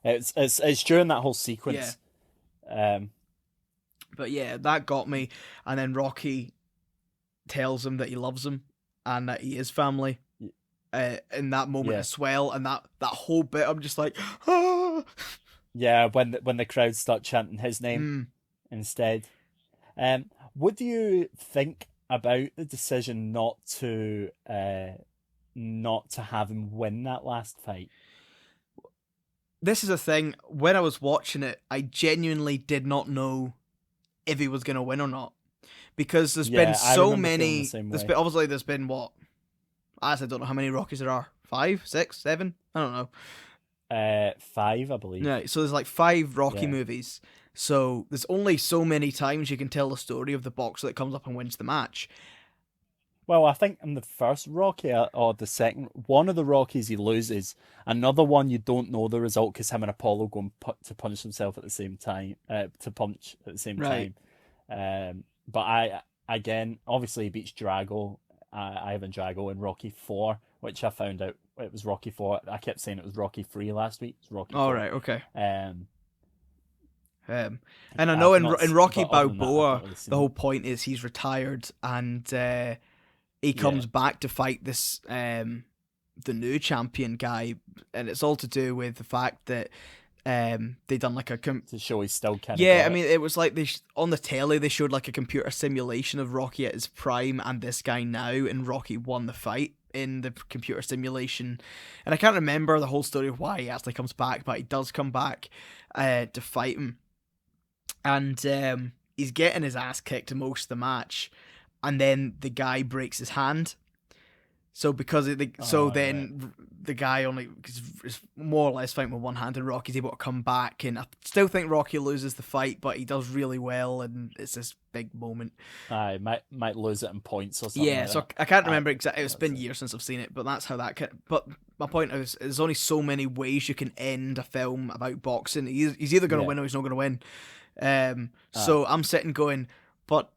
it's during that whole sequence. Yeah. But yeah, that got me, and then Rocky tells him that he loves him and that he is family. In that moment as well, and that whole bit, I'm just like, ah! Yeah, when the crowd start chanting his name instead. What do you think about the decision not to have him win that last fight? This is a thing. When I was watching it, I genuinely did not know if he was going to win or not, because there's been so many. There's been what? I don't know how many Rockies there are. 5, 6, 7? I don't know. 5, I believe. Yeah, so there's like 5 Rocky movies. So there's only so many times you can tell the story of the boxer that comes up and wins the match. Well, I think in the first Rocky or the second, one of the Rockies he loses. Another one you don't know the result because him and Apollo go to punch himself at the same time. Time. But obviously he beats Drago, Ivan Drago in Rocky 4, which I found out it was Rocky 4. I kept saying it was Rocky 3 last week. It's Rocky 4. Oh, right, okay. And I know in Rocky Balboa, the whole point is he's retired, and he comes back to fight this the new champion guy, and it's all to do with the fact that they done like to show he's still kind of I mean, it was like on the telly they showed like a computer simulation of Rocky at his prime and this guy now, and Rocky won the fight in the computer simulation. And I can't remember the whole story of why he actually comes back, but he does come back to fight him, and he's getting his ass kicked most of the match, and then the guy breaks his hand. So because so Oh, right. then the guy only is more or less fighting with one hand, and Rocky's able to come back. And I still think Rocky loses the fight, but he does really well, and it's this big moment. I might lose it in points or something Yeah, like so that. I can't I remember exactly. It's that's been it. years since I've seen it, but that's how that. But my point is, there's only so many ways you can end a film about boxing. He's either going to Yeah. win or he's not going to win. Aye. So I'm sitting going, but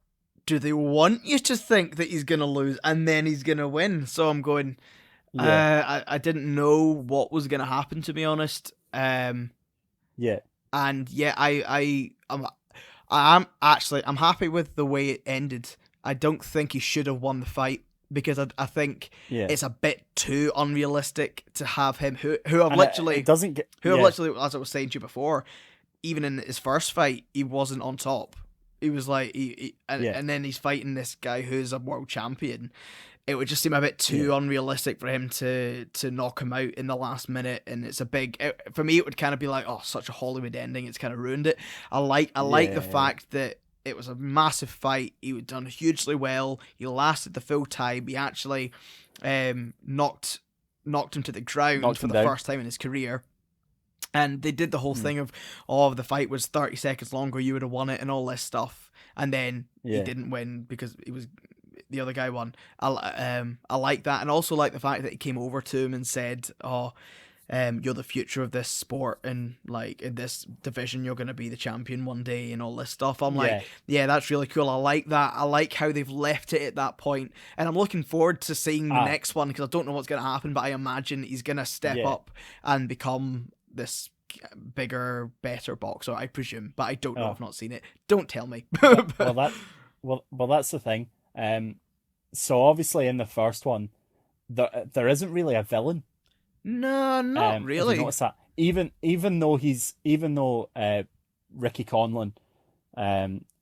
do they want you to think that he's going to lose and then he's going to win? So I'm going. Yeah. I didn't know what was going to happen, to be honest. Yeah. And yeah, I'm happy with the way it ended. I don't think he should have won the fight because I think Yeah. it's a bit too unrealistic to have him who I've And it literally doesn't get. who I've Yeah. literally, as I was saying to you before, even in his first fight, he wasn't on top. He was like Yeah. and then he's fighting this guy who's a world champion. It would just seem a bit Yeah. too unrealistic for him to knock him out in the last minute, and it's a big for me. It would kind of be like, oh, such a Hollywood ending. It's kind of ruined it. I like the Yeah. fact that it was a massive fight. He was done hugely well. He lasted the full time. He actually knocked him to the ground Knocked for him the down. first time in his career. And they did the whole Mm. thing of, oh, the fight was 30 seconds longer, you would have won it, and all this stuff. And then he Yeah. didn't win because the other guy won. I like that, and also like the fact that he came over to him and said, "Oh, you're the future of this sport, and like in this division, you're gonna be the champion one day, and all this stuff." I'm like, Yeah. yeah, that's really cool. I like that. I like how they've left it at that point, and I'm looking forward to seeing the Aye. next one because I don't know what's gonna happen, but I imagine he's gonna step Yeah. up and become this bigger, better boxer, I presume, but I don't know. Oh. I've not seen it. Don't tell me. Well, that's the thing. So obviously in the first one, there isn't really a villain. No, not If you really. notice that, even though Ricky Conlon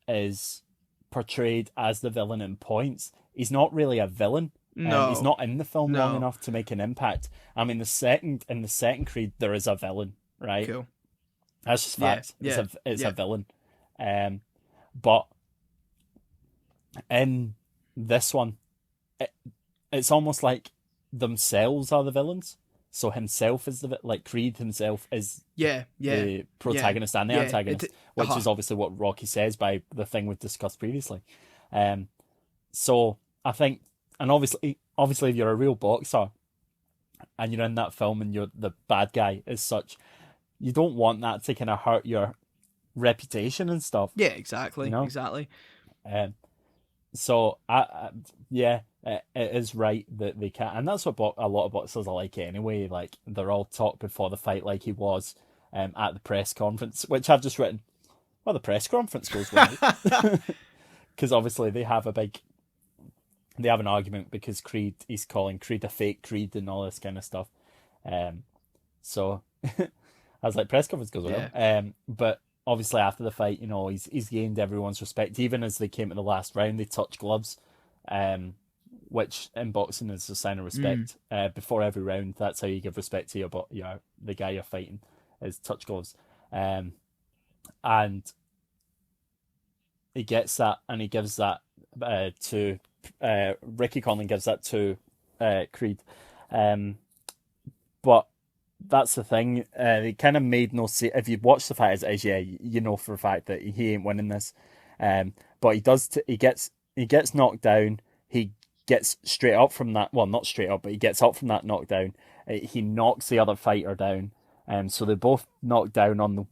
is portrayed as the villain in points, he's not really a villain. He's No, not in the film long no. enough to make an impact. I mean, in the second Creed, there is a villain, right? Cool. That's just Yeah, facts. It's yeah, a yeah, villain. But in this one, it, it's almost like themselves are the villains. So himself is like Creed himself is yeah, yeah, the yeah, protagonist and the yeah. antagonist, which is obviously what Rocky says by the thing we've discussed previously. Um, so I think, and obviously, if you're a real boxer and you're in that film and you're the bad guy as such, you don't want that to kind of hurt your reputation and stuff, Yeah, you exactly, know. exactly. Um, so yeah, it is right that they can, and that's what a lot of boxers are like anyway. Like they're all talk before the fight, like he was at the press conference, which I've just written. Well, the press conference goes well because obviously they have an argument because he's calling Creed a fake Creed and all this kind of stuff. So I was like, press conference goes well. Yeah, But obviously after the fight, he's gained everyone's respect. Even as they came to the last round, they touch gloves, which in boxing is a sign of respect. Before every round, that's how you give respect to the guy you're fighting, is touch gloves. And he gets that, and he gives that to Ricky Conlon gives that to Creed. But that's the thing. They kind of made no sense. If you watch the fight as it is, yeah, you know for a fact that he ain't winning this. But he does. He gets knocked down. He gets straight up from that. Well, not straight up, but he gets up from that knockdown. He knocks the other fighter down. So they both knocked down on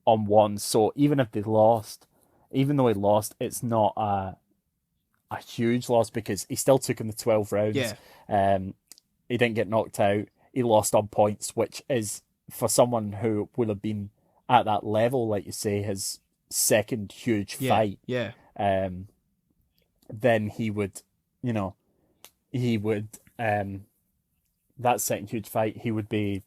one. So even if they lost, even though he lost, it's not a huge loss because he still took him the 12 rounds. yeah, He didn't get knocked out. He lost on points, which is for someone who would have been at that level, like you say, his second huge yeah, fight. yeah, Then he would, he would that second huge fight, he would be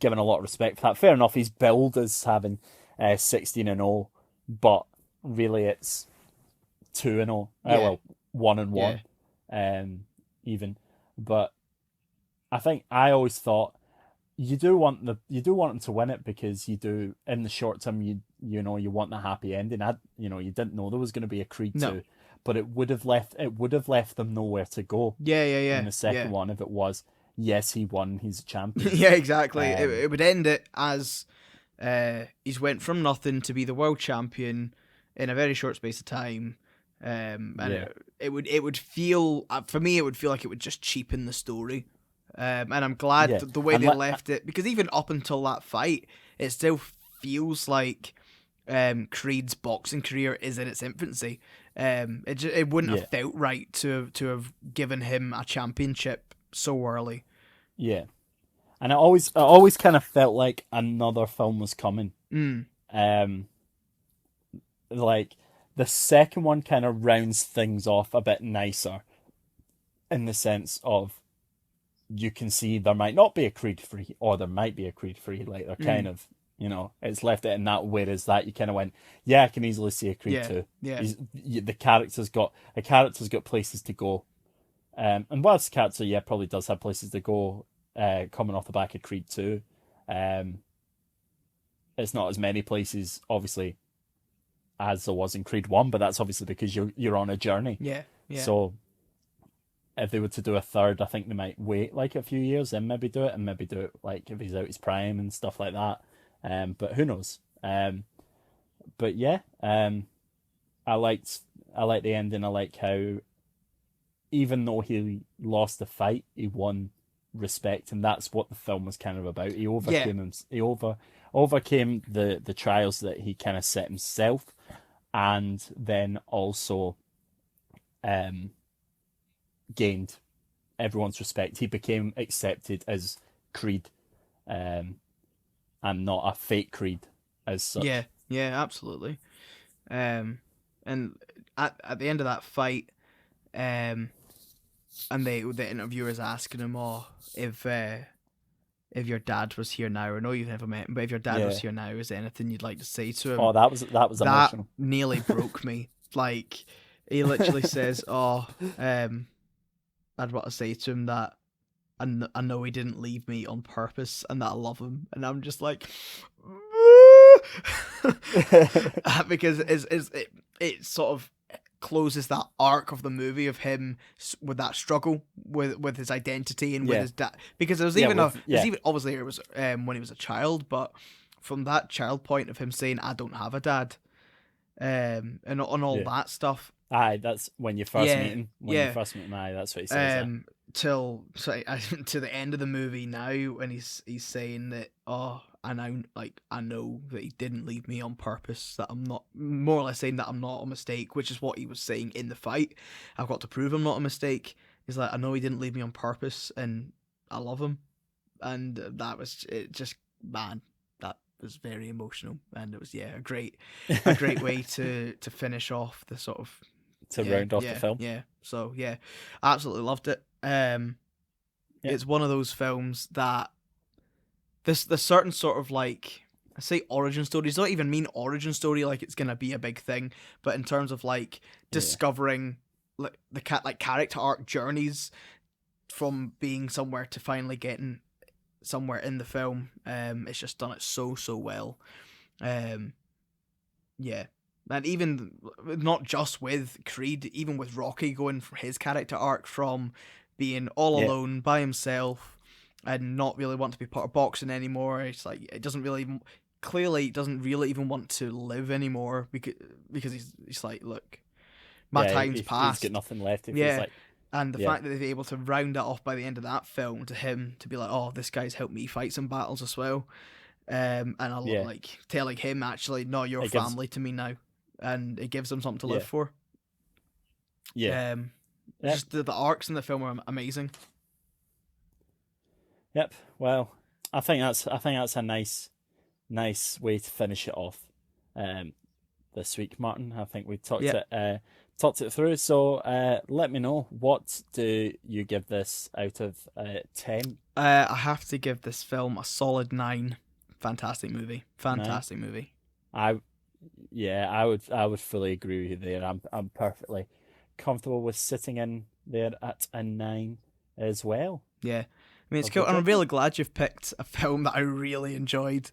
given a lot of respect for that. Fair enough, he's billed as having 16-0, but really it's 2-0. yeah, Well, 1-1, yeah, even. But I think I always thought you do want him to win it because you do in the short term you want the happy ending. You didn't know there was going to be a Creed no, 2, but it would have left them nowhere to go Yeah, yeah, in yeah, the second yeah. one if it was, yes, he won, he's a champion. Yeah, exactly. It, Um, it would end it as he's went from nothing to be the world champion in a very short space of time. And yeah, it would feel for me it would feel like it would just cheapen the story. And I'm glad yeah, that the way and they left it, because even up until that fight, it still feels like Creed's boxing career is in its infancy. It wouldn't have yeah, felt right to have given him a championship so early. yeah. And I always kind of felt like another film was coming. Mm. Um, like the second one kind of rounds things off a bit nicer in the sense of you can see there might not be a Creed 3 or there might be a Creed 3. Like they're kind Mm. of, it's left it in that. Whereas that you kind of went, yeah, I can easily see a Creed Yeah, 2. yeah, The character's got places to go. And whilst the character, yeah, probably does have places to go, coming off the back of Creed 2. Um, it's not as many places, obviously, as there was in Creed 1, but that's obviously because you're on a journey. yeah, yeah. So if they were to do a third, I think they might wait like a few years, then maybe do it, and maybe do it like if he's out his prime and stuff like that. But who knows? But yeah, I liked the ending. I like how even though he lost the fight, he won respect, and that's what the film was kind of about. He Yeah, overcame him. Overcame the trials that he kind of set himself, and then also um gained everyone's respect. He became accepted as Creed, um, and not a fake Creed as yeah, such. yeah, absolutely. Um, and at the end of that fight, um, and the interviewer's asking him, "Oh, if your dad was here now, I know you've never met him, but if your dad was Yeah. here now, is there anything you'd like to say to him?" Oh, that was That emotional. nearly broke me. Like he literally says, "Oh, I'd want to say to him that I know he didn't leave me on purpose and that I love him," and I'm just like, because it sort of closes that arc of the movie of him with that struggle with his identity and with Yeah. his dad, because Yeah. there's Yeah. even obviously it was when he was a child, but from that child point of him saying I don't have a dad, and on all Yeah. that stuff. Aye, that's when you first meet Yeah, him. When you yeah. first meet him, aye, that's what he says. That. Till to the end of the movie now, when he's saying that, oh, I know that he didn't leave me on purpose, that I'm not, more or less saying that I'm not a mistake, which is what he was saying in the fight. I've got to prove I'm not a mistake. He's like, I know he didn't leave me on purpose, and I love him, and that was it. Just, man, that was very emotional, and it was, yeah, a great way to finish off the sort of, To yeah, round off the yeah, film. yeah. So yeah, absolutely loved it. Yeah. It's one of those films that there's certain sort of, like, I say origin stories. Don't even mean origin story like it's gonna be a big thing, but in terms of like Yeah. discovering like like character arc journeys from being somewhere to finally getting somewhere in the film. It's just done it so well. Um, yeah. And even not just with Creed, even with Rocky going for his character arc from being all Yeah. alone by himself and not really want to be part of boxing anymore. It's like it doesn't really clearly doesn't really even want to live anymore because he's like, look, my Yeah. time's He's got passed. nothing left. He feels Yeah. like. And the Yeah. fact that they've been able to round that off by the end of that film to him to be like, oh, this guy's helped me fight some battles as well. And I Yeah. like telling him actually, no, you're It gives. family to me now, and it gives him something to live Yeah. for. Yeah. Um, Yep. just the arcs in the film are amazing. Yep. Well, I think that's a nice way to finish it off. Um, this week, Martin. I think we Yeah, talked it through. So let me know, what do you give this out of 10? I have to give this film a solid 9. Fantastic movie, 9? fantastic movie. I Yeah, I would fully agree with you there. I'm perfectly comfortable with sitting in there at a 9 as well. Yeah, I mean it's Lovely cool, and I'm job, mate. really glad you've picked a film that I really enjoyed.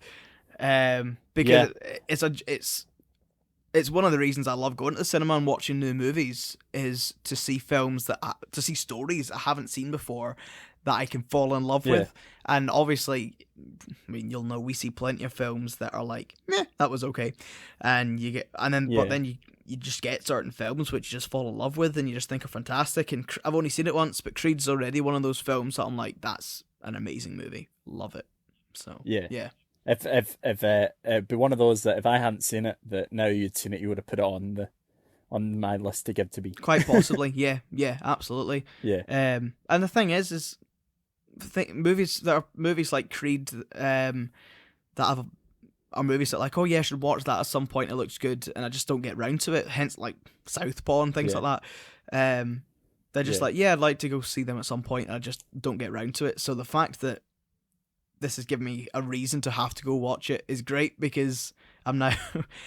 Yeah, Because it's it's one of the reasons I love going to the cinema and watching new movies is to see to see stories I haven't seen before that I can fall in love Yeah, with. And obviously, I mean, you'll know we see plenty of films that are like, meh, that was okay, but yeah, then you just get certain films which you just fall in love with and you just think are fantastic. And I've only seen it once, but Creed's already one of those films that I'm like, that's an amazing movie, love it. So yeah. yeah, If it'd be one of those that if I hadn't seen it, that now you'd seen it, you would have put it on my list to give to B. quite possibly, yeah, yeah, absolutely. Yeah, And the thing is movies like Creed, that have are movies that like, oh yeah, I should watch that at some point. It looks good, and I just don't get round to it. Hence, like Southpaw and things yeah, like that. They're just yeah, like, yeah, I'd like to go see them at some point. And I just don't get round to it. So the fact that this has given me a reason to have to go watch it is great because I'm now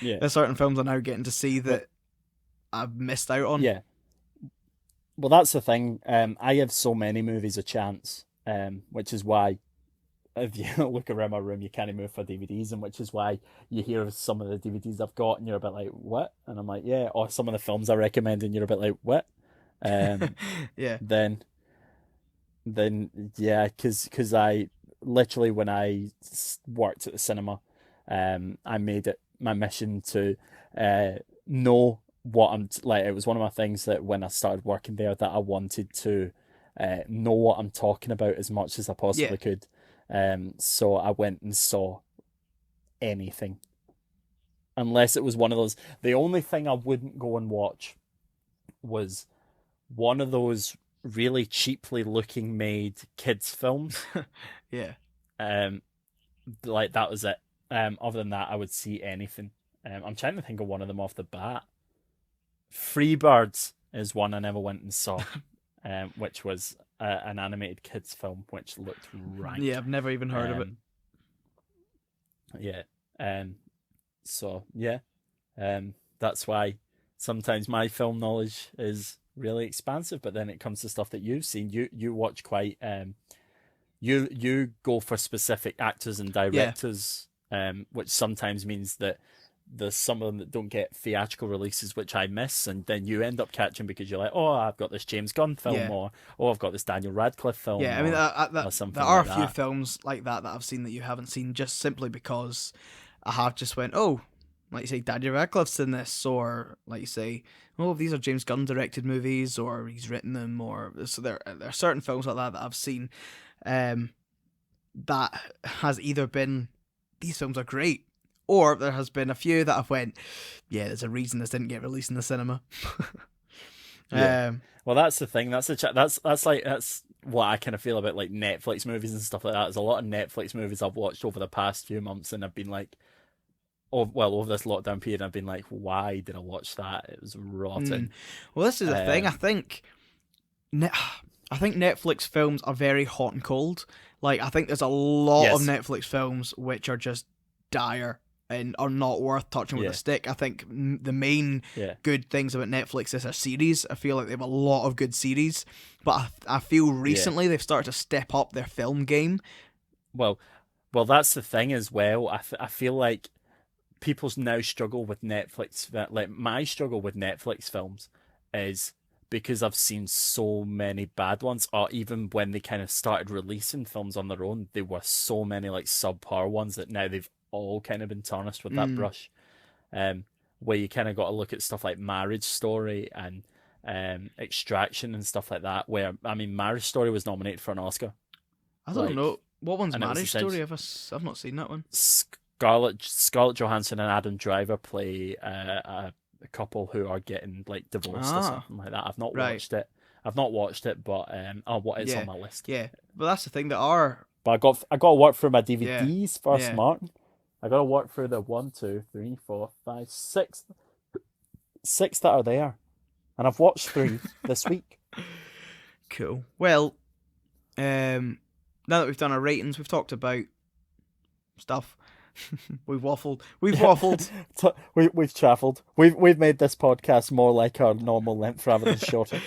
yeah. there's certain films I'm now getting to see Well, that I've missed out on. yeah. Well, that's the thing. I give so many movies a chance, which is why if you look around my room, you can't move for DVDs, and which is why you hear some of the DVDs I've got, and you're a bit like, "What?" And I'm like, "Yeah." Or some of the films I recommend, and you're a bit like, "What?" Um, Yeah, then, yeah, because I literally when worked at the cinema, I made it my mission to know what like. It was one of my things that when I started working there that I wanted to know what I'm talking about as much as I yeah, possibly could. So I went and saw anything, unless it was one of those. The only thing I wouldn't go and watch was one of those really cheaply looking made kids films. yeah. Um, like that was it. Other than that, I would see anything. I'm trying to think of one of them off the bat. Freebirds is one I never went and saw, which was an animated kids film which looked Yeah, rank. I've never even heard of it. Um, yeah. So yeah. That's why sometimes my film knowledge is really expansive, but then it comes to stuff that you've seen. You watch quite you go for specific actors and Yeah, directors, which sometimes means that there's some of them that don't get theatrical releases, which I miss, and then you end up catching because you're like, oh, I've got this James Gunn film, yeah. or oh, I've got this Daniel Radcliffe film, Yeah, I mean, or there something are a like few that. films like that I've seen that you haven't seen just simply because I have just went, oh, like you say, Daniel Radcliffe's in this, or like you say, oh, these are James Gunn directed movies, or he's written them, or so there are certain films like that I've seen, um, that has either been these films are great, or there has been a few that I've went, yeah, there's a reason this didn't get released in the cinema. Yeah. um, Well, that's the thing. That's what I kind of feel about like Netflix movies and stuff like that. There's a lot of Netflix movies I've watched over the past few months, and I've been like, oh, well, over this lockdown period, I've been like, why did I watch that? It was rotten. well, this is the thing. Um, Ne- I think Netflix films are very hot and cold. Like I think there's a lot of yes, Netflix films which are just dire and are not worth touching with a yeah, stick. I think the main yeah, good things about Netflix is their series. I feel like they have a lot of good series, but I feel yeah. recently they've started to step up their film game. Well, well, that's the thing as well. I feel like people now struggle with Netflix. Like my struggle with Netflix films is because I've seen so many bad ones, or even when they kind of started releasing films on their own, there were so many like subpar ones that now they've all kind of been tarnished with that Mm, brush. Um, where you kind of got to look at stuff like Marriage Story and Extraction and stuff like that. Where I mean, Marriage Story was nominated for an Oscar, I don't like, know what one's and it was Marriage Story. essentially I've not seen that one. Scarlett Johansson and Adam Driver play a couple who are getting like divorced or Ah, something like that. I've not right. watched it. I've not watched it, but oh, what is on Yeah, my list? yeah. But that's the thing. There are But I got to work through my yeah, DVDs first, yeah. Martin. I got to work through the one, two, three, four, five, six that are there, and I've watched three this week. Cool. Well, now that we've done our ratings, we've talked about stuff. We've waffled. We've Yeah, waffled. we've travelled. We've made this podcast more like our normal length rather than shorter.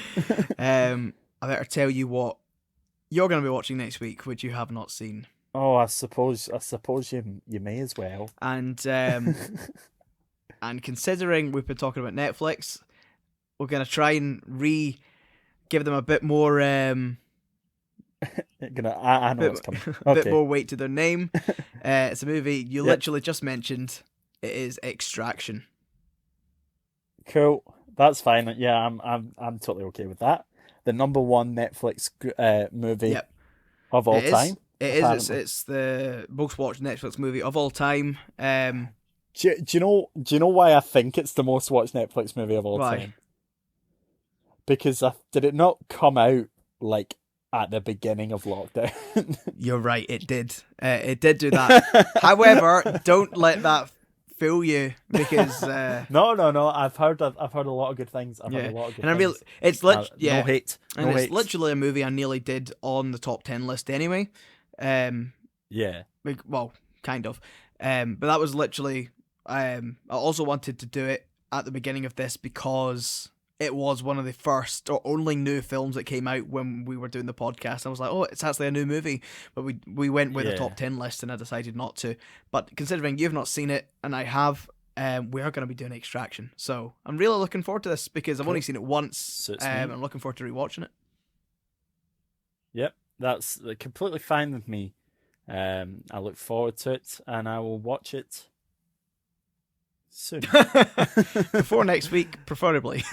I better tell you what you're going to be watching next week, which you have not seen. Oh, I suppose you may as well. And And considering we've been talking about Netflix, we're going to try and give them a bit more I know what's coming. a bit Okay. more weight to their name. It's a movie you Yep. literally just mentioned. It is Extraction. Cool. That's fine. Yeah, I'm totally okay with that. The number one Netflix movie Yep, of all it is. time. It is. Apparently. It's the most watched Netflix movie of all time. Do you know? Do you know why I think it's the most watched Netflix movie of all Why? time? Because did it not come out like at the beginning of lockdown? You're right. It did. It did do that. However, don't let that fool you because No. I've heard a lot of good things. I've heard yeah, a lot of good and I things. mean, it's No hate. and No it's hate. literally a movie I nearly did on the top 10 list anyway. Yeah. Well, kind of. But that was literally. I also wanted to do it at the beginning of this because it was one of the first or only new films that came out when we were doing the podcast. I was like, oh, it's actually a new movie. But we went with a top 10 list and I decided not to. But considering you've not seen it and I have, we are going to be doing Extraction. So I'm really looking forward to this because I've only seen it once. Suits me. I'm looking forward to rewatching it. Yep, that's completely fine with me. I look forward to it and I will watch it soon. Before next week, preferably.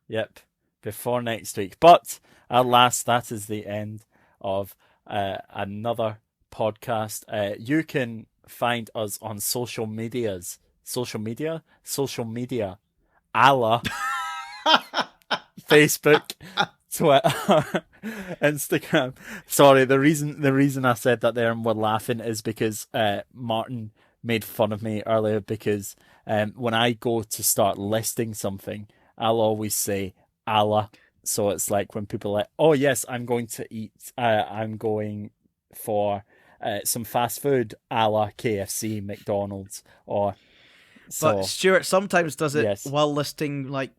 Yep. Before next week. But alas, that is the end of another podcast. You can find us on social media, a la Facebook, Twitter, Instagram. Sorry, the reason I said that there and we're laughing is because Martin made fun of me earlier because when I go to start listing something, I'll always say Allah. So it's like when people are like, oh yes, I'm going to eat, I'm going for some fast food, a la KFC, McDonald's, or so. But Stuart sometimes does it Yes. while listing like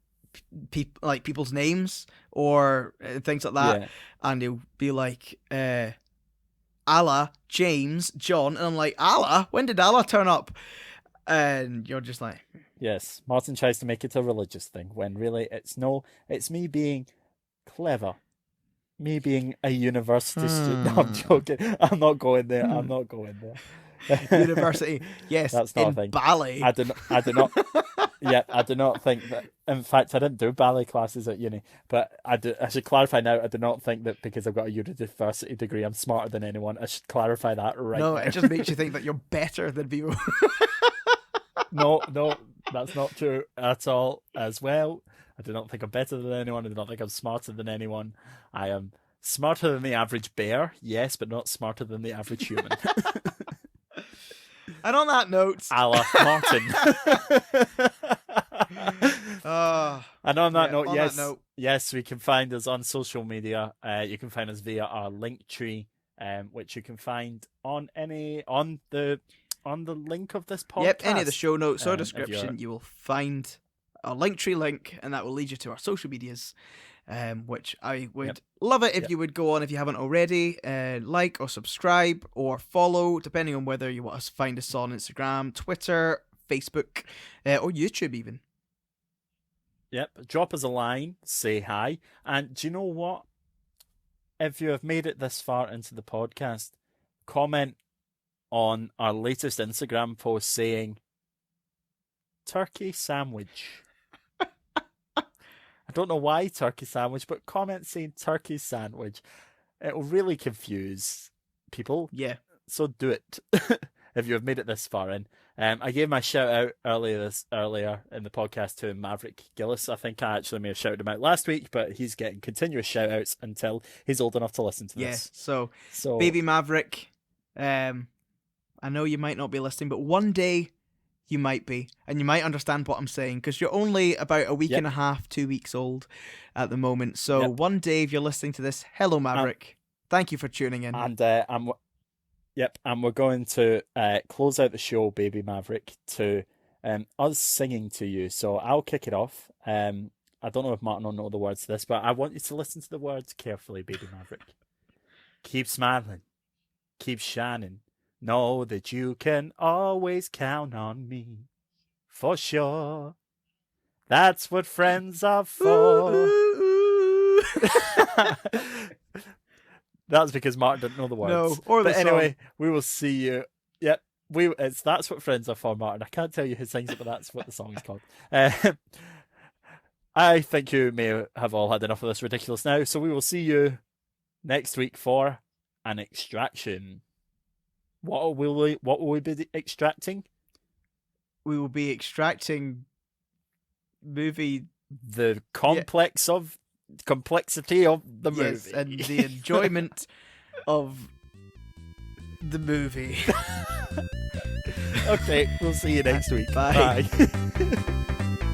people's names or things like that, and he'll be like, Allah, James, John, and I'm like, Allah? When did Allah turn up? And you're just like, Yes, Martin tries to make it a religious thing when really it's me being clever. Me being a university student. No, I'm joking. I'm not going there. University, yes, that's not in a thing. ballet. I do not. Yeah, I do not think that. In fact, I didn't do ballet classes at uni, but I should clarify now. I do not think that because I've got a university degree, I'm smarter than anyone. I should clarify that right now. No, it just makes you think that you're better than people. No, that's not true at all. As well, I do not think I'm better than anyone. I do not think I'm smarter than anyone. I am smarter than the average bear, yes, but not smarter than the average human. And on that note, Allah Martin. And on that note, yes, we can find us on social media. You can find us via our link tree, which you can find on the link of this podcast. Yep, any of the show notes or description, you will find a Linktree link, and that will lead you to our social medias. Which I would love it if you would go on if you haven't already, like or subscribe or follow, depending on whether you want to find us on Instagram, Twitter, Facebook, or YouTube even. Yep, drop us a line, say hi, and do you know what? If you have made it this far into the podcast, comment on our latest Instagram post saying turkey sandwich. I don't know why turkey sandwich, but comment saying turkey sandwich. It'll really confuse people. Yeah. So do it if you have made it this far in. I gave my shout out earlier in the podcast to Maverick Gillis. I think I actually may have shouted him out last week, but he's getting continuous shout outs until he's old enough to listen to this. So baby Maverick, I know you might not be listening, but one day you might be, and you might understand what I'm saying, because you're only about a week and a half, 2 weeks old at the moment. So one day, if you're listening to this, hello Maverick, thank you for tuning in. And and we're going to close out the show, baby Maverick, to us singing to you. So I'll kick it off. I don't know if Martin will know the words to this, but I want you to listen to the words carefully, baby Maverick. Keep smiling, keep shining. Know that you can always count on me. for sure. That's what friends are for. That's because Martin didn't know the words. No, or the but anyway, song. we will see you. Yep, that's what friends are for, Martin. I can't tell you who sings it, but that's what the song is called. I think you may have all had enough of this ridiculous now, so we will see you next week for an extraction. What will we be extracting? We will be extracting movie The complexity of the movie. Yes, and the enjoyment of the movie. Okay, we'll see you next week. Bye. Bye.